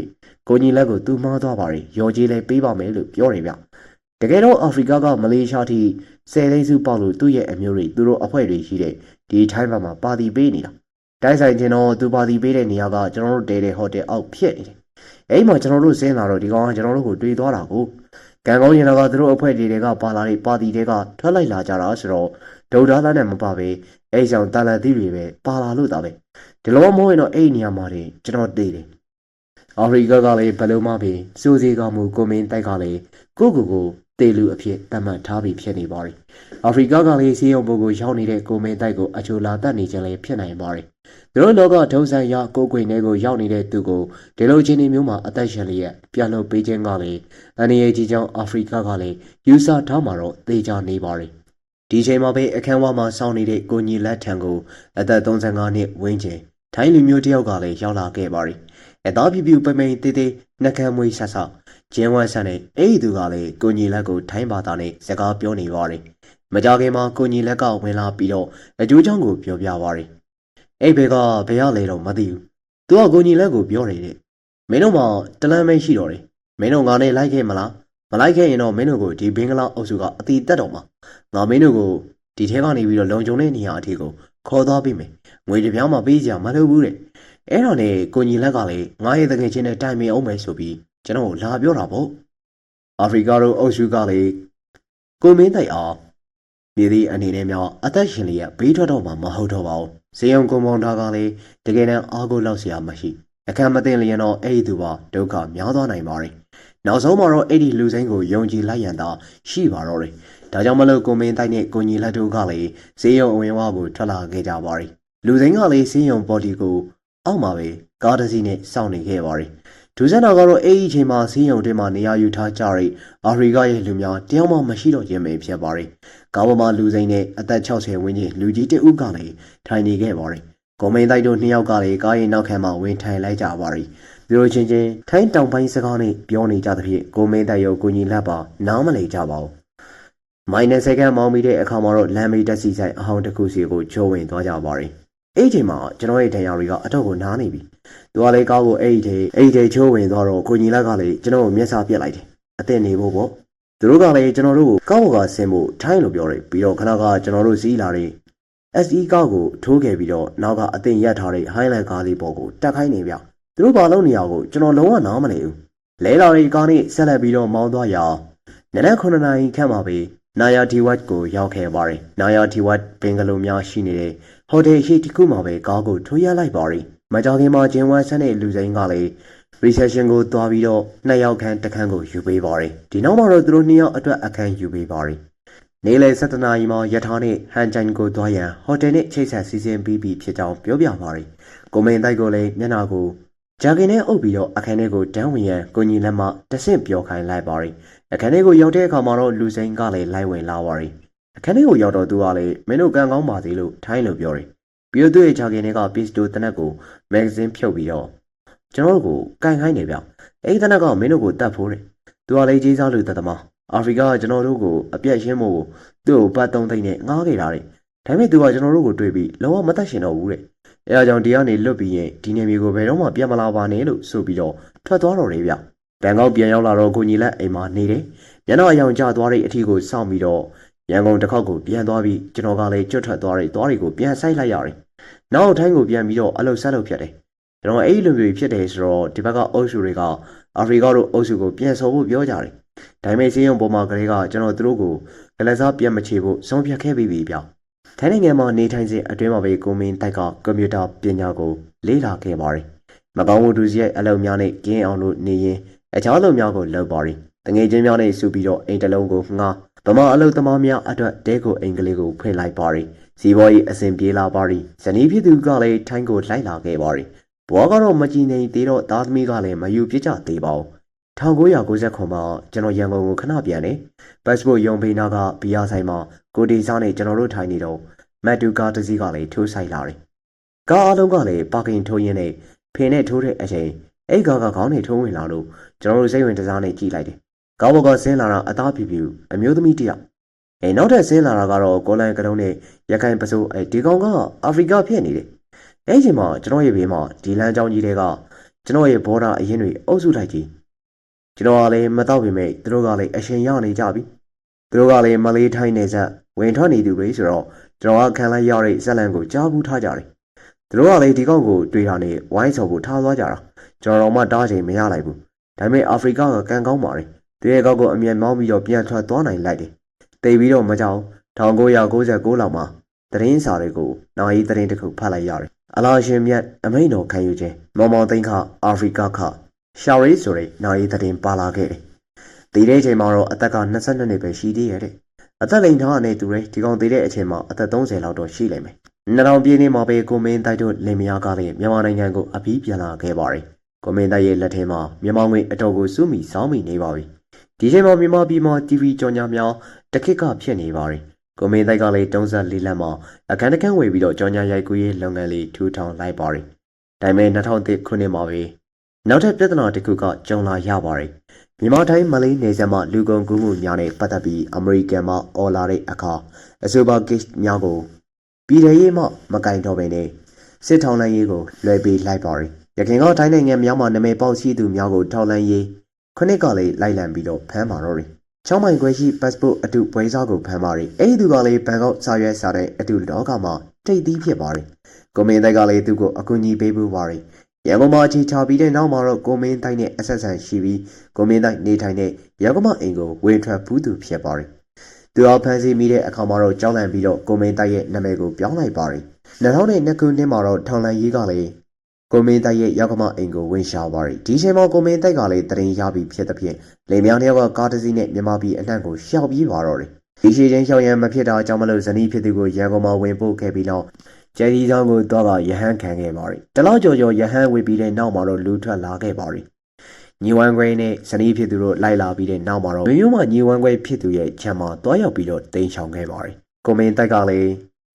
းကိုကြီးလက်ကိုသူ့မှားသွားပါတယ်။ရော်ကြီးလည်းပေးပါမယ်လို့ပြောတယ်ဗျ။တကယ်တော့အာဖရိကကမလေးရှားထိ10သိန်းစုပေါက်လို့သူ့ရဲ့အမျိုးတွေသူတို့အဖွဲ့တွေရှိတဲ့ဒီထိုင်းဘက်မှာပါတီပေးနေတာ။တိုင်းဆိုင်ချင်းတော့သူပါတီပေးတဲ့နေရာကကျွန်တော်တို့တဲတဲ့ဟိုတယ်အောက်ဖြစ်နေတယ်။အဲ့မှာကျွန်တော်တို့ဆင်းလာတော့ဒီကောင်ကကျွန်တော်တို့ကိုတွေးသွားတာကိုကံကောင်းရင်တော့သူတို့အဖွဲ့တွေကပါလာတဲ့ပါတီတွေကထွက်လိုက်လာကြတာဆိုတော့ဒုံသားသားနဲ့မပါပဲအဲ့ကြောင့်တာလန်သီးတွေပဲပါလာလို့တာပဲဒီလိုမဟုတ်ရင်တော့အဲ့နေရာမှာတွေကျွန်တော်တေးတယ်အာဖရိကကလည်းဘလုံးမပင်စိုးစေးကမှုကိုမင်းတိုက်ကလည်းကိုတေးလူအဖြစ်တတ်မှတ်ထားပြီးဖြစ်နေပါတယ်အာဖရိကကလည်းစီးရုံဘုတ်ကိုရောက်နေတဲ့ကိုမင်းတိုက်ကိုအချိုလာတတ်နေကြလဲဖြစ်နိုင်ပါတယ်သူတို့လောကထုံးစံရကိုကွေနေကိုရောက်နေတဲ့သူကိုဒီလိုချင်းမျိုးမှာအသက်ရှင်လျက်ပြန်လို့ပေးခြင်းကလည်းအနေအကြီးကြောင့်အာဖရိကကလည်းယူဆထားမှာတော့သေချာနေပါတယ်ဒီချိန်မှာပဲအခန်းဝမှာစောင့်နေတဲ့ကိုကြီးလက်ထံကိုအသက်35နှစ်ဝန်းကျင်ထိုင်းလူမျိုးတယောက်ကလည်းရောက်လာခဲ့ပါတယ်အသားပြူပြူပိမိန်တေးသေးနှကမ်းမွေးဆဆကျင်းဝမ်းဆန်တဲ့အဲ့ဒီသူကလည်းကိုကြီးလက်ကိုထိုင်းဘာသာနဲ့စကားပြောနေပါတယ်မကြခင်မှာကိုကြီးလက်ကဝင်လာပြီးတော့အကျိုးချောင်းကိုပြောပြပါတယ်အဲ့ဘက်ကဘယ်ရလဲတော့မသိဘူးသူကကိုကြီးလက်ကိုပြောတယ်တဲ့မင်းတို့မှတလန်းမင်းရှိတော့တယ်မင်းတို့ငါနဲ့လိုက်ခဲ့မလားမလိုက်ခဲ့ရင်တော့မင်းတို့ကိုဒီဘင်္ဂလားအုပ်စုကအတီးတက်တော့မှာငါမင်းတို့ကိုဒီထဲကနေပြီးတော့လုံခြုံတဲ့နေရာအထိကိုခေါ်သွားပြီးမယ်ငွေတစ်ပြောင်းမှပေးကြမလုပ်ဘူးတဲ့အဲ့တော့နဲ့ကိုကြီးလက်ကလည်းငါရဲ့တကယ်ချင်းနဲ့တိုင်ပင်အောင်မယ်ဆိုပြီးကျွန်တော်လာပြောတာပေါ့အာဖရိကတို့အုပ်စုကလည်းကိုမင်းတိုက်အောင်မြေသည်အနေနဲ့များအသက်ရှင်လျက်ဘေးထွက်တော့မှမဟုတ်တော့ပါဘူးဇေယုံကွန်ပေါင်တာကလည်းတကယ်တမ်းအားကိုးလောက်စရာမရှိအခမ်းမသိလျင်တော့အဲ့ဒီသူပါဒုက္ခများသွားနိုင်ပါတယ်နောက်ဆုံးမှာတော့အဲ့ဒီလူစိမ်းကိုယုံကြည်လိုက်ရန်သာရှိပါတော့တယ်ဒါကြောင့်မလို့ကိုမင်းတိုက်နဲ့ကိုကြီးလက်တို့ကလည်းဇေယုံအဝင်ဝါကိုထွက်လာခဲ့ကြပါတယ်လူစိမ်းကလည်းဇေယုံပေါ်တီကိုအောက်မှာပဲကားတစ်စီးနဲ့စောင့်နေခဲ့ပါတယ်ဒူဇန်နာကတော့အဲ့ဒီအချိန်မှာဇေယုံတွင်မှနေရာယူထားကြတဲ့အာဖရိကရဲ့လူများတယောက်မှမရှိတော့ခြင်းပဲဖြစ်ပါတယ်ကားပေါ်မှာလူစိမ်းနဲ့အသက်60ဝန်းကျင်လူကြီးတဦးကလည်းထိုင်နေခဲ့ပါတယ်ကိုမင်းတိုက်တို့နှစ်ယောက်ကလည်းကားရဲ့နောက်ခန်းမှာဝင်ထိုင်လိုက်ကြပါတယ်သူတို့ချင်းထိုင်းတောင်ပိုင်းစကားနဲ့ပြောနေကြသဖြင့်ကိုမင်းတိုက်ရောကိုကြီးလက်ပါနားမလည်ကြပါဘူးမိုင်နယ်စက္ကန့်မောင်းပြီးတဲ့အခါမှာတော့လမ်းမေးတက်စီဆိုင်အဟောင်းတစ်ခုစီကိုချိုးဝင်သွားကြပါတယ်အဲ့ဒီချိန်မှာကျွန်တော်ရဲ့တရားတွေကအတော့ကိုနားနေပြီသူကလည်းကားကိုအဲ့ဒီချိုးဝင်သွားတော့ကိုကြီးလက်ကလည်းကျွန်တော်ကိုမျက်စာပြက်လိုက်တယ်အသက်နေဖို့ပေါ့သူတို့ကလည်းကျွန်တော်တို့ကိုကားပေါ်ကဆင်းဖို့ထိုင်းလို့ပြောတယ်ပြီးတော့ခဏကကျွန်တော်တို့စီးလာတဲ့ SE ကားကိုထိုးခဲ့ပြီးတော့နောက်ကအသင်ရက်ထားတဲ့ Highland ကားလေးပေါ်ကိုတက်ခိုင်းနေဗျသူတို့ဘာလုပ်နေရကိုကျွန်တော်လုံးဝနားမလည်ဘူးလဲလာတဲ့ကားနဲ့ဆက်လက်ပြီးတော့မောင်းသွားရနနက်9နာရီခန့်မှာပဲနာယာဒီဝတ်ကိုရောက်ခဲ့ပါတယ်နာယာဒီဝတ်ဘင်္ဂလိုများရှိနေတဲ့ဟိုတယ်ရှိတစ်ခုမှာပဲကားကိုထိုးရလိုက်ပါတယ်မကြောခင်မှာကျင်းဝမ်းဆန်းတဲ့လူစိမ်းကလည်း reception ကိုသွားပြီးတော့နှစ်ယောက်ခန့်တစ်ခန်းကိုယူပေးပါတယ်ဒီနောက်မှာတော့သူတို့နှစ်ယောက်အတွက်အခန်းယူပေးပါတယ်နေလေ7နာရီမှာရထားနဲ့ဟန်ချိုင်ကိုသွားရန်ဟိုတယ်နဲ့ချိတ်ဆက်စီစဉ်ပြီးပြီဖြစ်ကြောင်းပြောပြပါတယ်ကိုမင်းတိုက်ကိုလည်းမျက်နှာကိုဂျာကင်နဲ့အုပ်ပြီးတော့အခန်းထဲကိုတန်းဝင်ရန်ကိုကြီးလက်မတဆင့်ပြောခိုင်းလိုက်ပါတယ်အခန်းထဲကိုရောက်တဲ့အခါမှာတော့လူစိမ်းကလည်းလိုက်ဝင်လာပါတယ်အခန်းထဲကိုရောက်တော့သူကလည်းမင်းတို့ကံကောင်းပါသေးလို့ထိုင်းလို့ပြောတယ်ပြီးတော့သူ့ရဲ့ဂျာကင်ထဲကပစ္စတိုတနက်ကိုမဂ္ဂဇင်းဖြုတ်ပြီးတော့ကျွန်တော်တို့ကိုကန်ခိုင်းနေဗျအဲ့ဒီတနက်ကမင်းတို့ကိုတတ်ဖို့တယ်သူကလည်းကြီးစားလူတသမားအာဖရိကကကျွန်တော်တို့ကိုအပြတ်ရှင်းဖို့သူ့ကိုပတ်3သိန်းနဲ့ငားခဲ့တာတဲ့ဒါပေမဲ့သူကကျွန်တော်တို့ကိုတွေးပြီးလုံးဝမတတ်ရှင်တော့ဘူးတဲ့အဲအကြောင်းဒီကနေလွတ်ပြီးရင်ဒီနေမျိုးကိုဘယ်တော့မှပြန်မလာပါနဲ့လို့ဆိုပြီးတော့ထွက်သွားတော့တယ်ဗျဘန်ကောက်ပြန်ရောက်လာတော့ကိုကြီးလက်အိမ်မှာနေတယ်မျက်နှာအယောင်ကျသွားတဲ့အထီကိုစောင့်ပြီးတော့ရန်ကုန်တစ်ခေါက်ကိုပြန်သွားပြီးကျွန်တော်ကလည်းကျွတ်ထွက်သွားတဲ့သွားတွေကိုပြန်ဆိုင်လိုက်ရတယ်နောက်ထိုင်းကိုပြန်ပြီးတော့အလုပ်ဆက်လုပ်ဖြစ်တယ်ကျွန်တော်အဲ့လိုမျိုးဖြစ်တယ်ဆိုတော့ဒီဘက်ကအုပ်စုတွေကအာဖရိကတို့အုပ်စုကိုပြန်ဆော်ဖို့ပြောကြတယ်ဒါပေမဲ့စီးရုံပေါ်မှာကလေးကကျွန်တော်တို့ကိုကလစားပြန်မချေဖို့ဆုံးဖြတ်ခဲ့ပြီးပြီဗျထိုင်းနိုင်ငံမှာနေထိုင်စဉ်အတွင်းမှာပဲကိုမင်းတိုက်ကကွန်ပျူတာပညာကိုလေ့လာခဲ့ပါတယ် မကောင်းမှုဒုစရိုက်အလုံးများနဲ့ကင်းအောင်လို့နေရင်အခြားလုံများကိုလှုပ်ပါရီတငယ်ချင်းများနဲ့စုပြီးတော့အိမ်တလုံးကိုငှားဗမာအလုပ်သမားများအတွက်တဲကိုအိမ်ကလေးကိုဖွင့်လိုက်ပါရီစီးပွားရေးအဆင်ပြေလာပါရီဇနီးဖြစ်သူကလည်းထိုင်းကိုလိုက်လာခဲ့ပါရီဘွားကတော့မကြည်နေသေးတော့သားသမီးကလည်းမယူပြစ်ကြသေးပါဘူး1999မှာကျွန်တော်ရန်ကုန်ကိုခဏပြန်တယ်ပတ်စပို့ရုံးဖေးနာကဘီယာဆိုင်မှာကိုတီစားနဲ့ကျွန်တော်တို့ထိုင်နေတော့မတ်တူကားတစ်စီးကလည်းထိုးဆိုင်လာတယ်ကားအလုံးကလည်းပါကင်ထိုးရင်းနဲ့ဖေနဲ့ထိုးတဲ့အချိန်အဲ့ကားကခေါင်းနဲ့ထိုးဝင်လာလို့ကျွန်တော်တို့စိတ်ဝင်တစားနဲ့ကြည့်လိုက်တယ်ကားဘော်ကဆင်းလာတာအသားဖြူဖြူအမျိုးသမီးတစ်ယောက်နောက်ထပ်ဆင်းလာတာကတော့ကိုလန်ကတုံးနဲ့ရခိုင်ပစိုးဒီကောင်ကအာဖရိကဖြစ်နေတယ်အဲ့ချိန်မှာကျွန်တော်ရဲ့ဘေးမှာဒီလမ်းကြောင်းကြီးတွေကကျွန်တော်ရဲ့ဘော်ဒါအရင်တွေအုပ်စုလိုက်ကြီးကျွန်တော်ကလည်းမတော့ပေမဲ့သူတို့ကလည်းအရှင်ရနေကြပြီသူတို့ကလည်းမလေးထိုင်းနေဆက်ဝင်ထွက်နေသူတွေဆိုတော့ကျွန်တော်ကခံလိုက်ရတဲ့ဇက်လန်ကိုကြားဘူးထားကြတယ်သူတို့ကလည်းဒီကောင်ကိုတွေ့တာနဲ့ဝိုင်းဆော်ကိုထားသွားကြတာကျွန်တော်တော့မှတားချိန်မရလိုက်ဘူးဒါပေမဲ့အာဖရိကကကန်ကောင်းပါတယ်သူရဲ့ကောက်ကိုအမြန်မောင်းပြီးတော့ပြန်ထွက်သွားနိုင်လိုက်တယ်တိတ်ပြီးတော့မကြောက်1999လောက်မှာသတင်းစာတွေကိုနိုင်ရီသတင်းတစ်ခုဖတ်လိုက်ရတယ်အလားရှင်မြတ်အမိန်တော်ခံယူခြင်းမောင်မောင်သိန်းခအာဖရိကခရှာရီဆိုတဲ့နိုင်ရီသတင်းပါလာခဲ့တယ်ဒီတဲ့ချိန်မှာတော့အသက်က22နှစ်ပဲရှိသေးရဲ့တဲ့အသက်လိန်ထားနဲ့တူတယ်ဒီကောင်သေးတဲ့အချိန်မှာအသက်30လောက်တော့ရှိလိမ့်မယ်2000ပြည့်နှစ်မှာပဲကိုမင်းတိုက်တို့လင်မယားကလည်းမြန်မာနိုင်ငံကိုအပြီးပြန်လာခဲ့ပါတယ်ကိုမင်းတိုက်ရဲ့လက်ထဲမှာမြန်မာငွေအတော်ကိုစုမိစောင်းမိနေပါပြီဒီချိန်မှာမြန်မာပြည်မှာ TV ကြော်ညာများတခစ်ကဖြစ်နေပါတယ်ကိုမင်းတိုက်ကလည်း34လမ်းမှာအခန်းတခန်းဝေပြီးတော့ကြော်ညာရိုက်ကူးရေးလုပ်ငန်းလေးထူထောင်လိုက်ပါတယ်ဒါပေမဲ့2003ခုနှစ်မှာပဲနောက်ထပ်ပြဿနာတစ်ခုကကြုံလာရပါတယ်မြန်မာတိုင်းမလေးနေဆက်မှလူကုန်ကူးမှုများနဲ့ပတ်သက်ပြီးအမေရိကန်မှအော်လာတဲ့အခါအဆိုပါကိစ္စများကိုပြည်ထရေးမှမကင်တော့ဘဲနဲ့စစ်ထောင်လှမ်းရေးကိုလွှဲပေးလိုက်ပါတယ်ရခိုင်ကတိုင်းနိုင်ငံများမှာနာမည်ပေါက်ရှိသူများကိုထောက်လှမ်းရေးခုနှစ်ကလေးလိုက်လံပြီးတော့ဖမ်းပါတော့တယ်6မိုင်ခွဲရှိ passport အတူပွဲစားကိုဖမ်းပါတယ်အဲ့ဒီသူကလည်းဘန်ကောက်စာရွက်စာတဲ့အတူလောကမှာတိတ်သီးဖြစ်ပါတယ်ကိုမင်းတိုက်ကလည်းသူ့ကိုအကူအညီပေးဖို့ပါတယ်ရန်ကုန်မှာအခြေချပြီးတဲ့နောက်မှာတော့ကိုမင်းတိုက်နဲ့အဆက်ဆံရှိပြီးကိုမင်းတိုက်နေထိုင်တဲ့ရန်ကုန်မှာအိမ်ကိုဝင်ထွက်ဘူးသူဖြစ်ပါတယ်သူအောင်ဖမ်းဆီးမိတဲ့အခါမှာတော့ကြောက်လန့်ပြီးတော့ကိုမင်းတိုက်ရဲ့နာမည်ကိုပြောင်းလိုက်ပါတယ်2002ခုနှစ်မှာတော့ထောင်လန်ရေးကလည်းကိုမင်းတိုက်ရဲ့ရောက်ခမအိမ်ကိုဝင်ရှာပါတယ်ဒီချိန်မှာကိုမင်းတိုက်ကလည်းတရင်ရပြီးဖြစ်တဲ့ဖြင့်လေမြောင်တယောက်ကကားတစ်စီးနဲ့မြန်မာပြည်အနှံ့ကိုရှောက်ပြေးပါတော့တယ်ဒီရှိချင်းရှောက်ရန်မဖြစ်တာကြောင့်မလို့ဇနီးဖြစ်သူကိုရန်ကုန်မှာဝင်ပို့ခဲ့ပြီးနောက်ကျယ်ကြီးဆောင်ကိုတော့ကရဟန်းခံခဲ့ပါတယ်တလောက်ကြော်ကြော်ရဟန်းဝေပြီးတဲ့နောက်မှာတော့လူထွက်လာခဲ့ပါတယ်ညီဝမ်းခွဲနဲ့ဇနီးဖြစ်သူတို့လိုက်လာပြီးတဲ့နောက်မှာတော့မြို့မှာညီဝမ်းခွဲဖြစ်သူရဲ့ခြံမှာတွားရောက်ပြီးတော့တိမ်းချောင်ခဲ့ပါတယ်ကိုမင်းတိုက်ကလည်း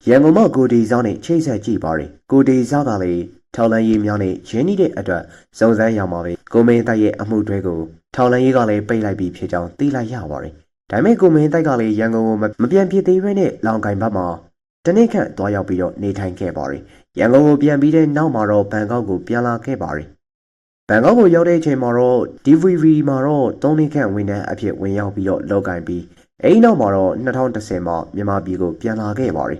ရန်ကုန်မှာကိုဒီဆောင်နဲ့ချိတ်ဆက်ကြည့်ပါတယ်ကိုဒီဆောင်ကလည်းထောက်လန်းရေးများနဲ့ရင်းနှီးတဲ့အတွက်စုံစမ်းရမှာပဲကိုမင်းတိုက်ရဲ့အမှုတွေကိုထောက်လန်းရေးကလည်းပိတ်လိုက်ပြီးဖြစ်ကြောင်းသိလိုက်ရပါတယ်ဒါပေမဲ့ကိုမင်းတိုက်ကလည်းရန်ကုန်ကိုမပြန်ဖြစ်သေးဘဲနဲ့လောင်ကင်ဘက်မှာတနေ့ခန့်တွားရောက်ပြီးတော့နေထိုင်ခဲ့ပါတယ်ရန်ကုန်ကိုပြန်ပြီးတဲ့နောက်မှာတော့ဘန်ကောက်ကိုပြန်လာခဲ့ပါတယ်ဘန်ကောက်ကိုရောက်တဲ့အချိန်မှာတော့ DVV မှာတော့3နှစ်ခန့်ဝန်ထမ်းအဖြစ်ဝင်ရောက်ပြီးတော့လောက်ကင်ပြီးအဲဒီနောက်မှာတော့2010မှာမြန်မာပြည်ကိုပြန်လာခဲ့ပါတယ်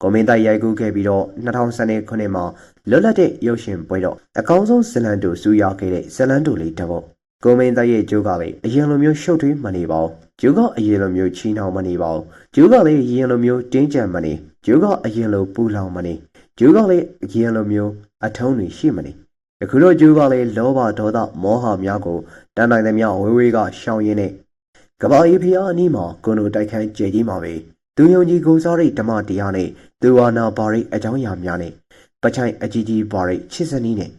ကိုမင်းတိုက်ရိုက်ကူးခဲ့ပြီးတော့2012ခုနှစ်မှာလွတ်လပ်တဲ့ရုပ်ရှင်ပွဲတော့အကောင်းဆုံးဇလန်တိုစူရခဲ့တဲ့ဇလန်တိုလေးတစ်ပုဒ်ကိုမင်းတိုက်ရဲ့ကျိုးကလည်းအရင်လိုမျိုးရှုပ်ထွေးမနေပါဘူးကျိုးကအရင်လိုမျိုးချီနှောင်မနေပါဘူးကျိုးကလည်းအရင်လိုမျိုးတင်းကျပ်မနေကျိုးကအရင်လိုပူလောင်မနေကျိုးကလည်းအရင်လိုမျိုးအထုံးတွေရှိမနေအခုတော့ကျိုးကလည်းလောဘဒေါသမောဟများကိုတန်းနိုင်သမျှဝေးဝေးကရှောင်ရင်းနဲ့ကဘာအေးဖျားအနီးမှာကိုနိုတိုက်ခန်းကျဲကြီးမှာပဲသူယုံကြည်ကိုစားတဲ့ဓမ္မတရားနဲ့သူဝါနာပါရိတ်အကြောင်းအရာများနဲ့ပချိုင်အကြီးကြီးပါရိတ်ချစ်စနီးနဲ့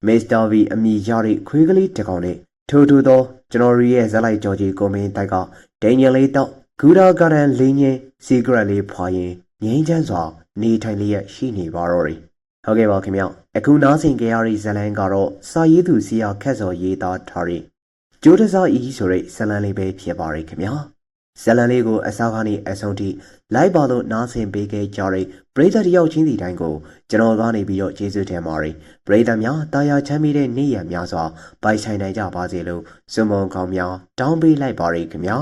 မစ္စတာဗီအမိရတဲ့ခွေးကလေးတစ်ကောင်နဲ့ထိုးထိုးသောကျွန်တော်ရဲ့ဇက်လိုက်ကြော်ကြီးကိုမင်းတိုက်ကဒိန်ညင်လေးတော့ဂူရာဂါဒန်လေးငင်းစီဂရက်လေးဖွာရင်ငိမ့်ချမ်းစွာနေထိုင်လျက်ရှိနေပါတော့တယ်ဟုတ်ကဲ့ပါခင်ဗျအခုနားဆင်ကြရတဲ့ဇလန်ကတော့စာရေးသူစီယာခက်စော်ရေးသားထားတဲ့ကျိုးတစားဤဆိုတဲ့ဇလန်လေးပဲဖြစ်ပါရယ်ခင်ဗျာဇလန်လေးကိုအစားကနေအဆုံးထိလိုက်ပါလို့နားဆင်ပေးခဲ့ကြတဲ့ပရိသတ်တယောက်ချင်းစီတိုင်းကိုကျွန်တော်ကနေပြီးတော့ကျေးဇူးတင်ပါတယ်ပရိသတ်များတာယာချမ်းမြေတဲ့နေ့ရက်များစွာပိုင်ဆိုင်နိုင်ကြပါစေလို့စွန်မုံကောင်းများတောင်းပေးလိုက်ပါရယ်ခင်ဗျာ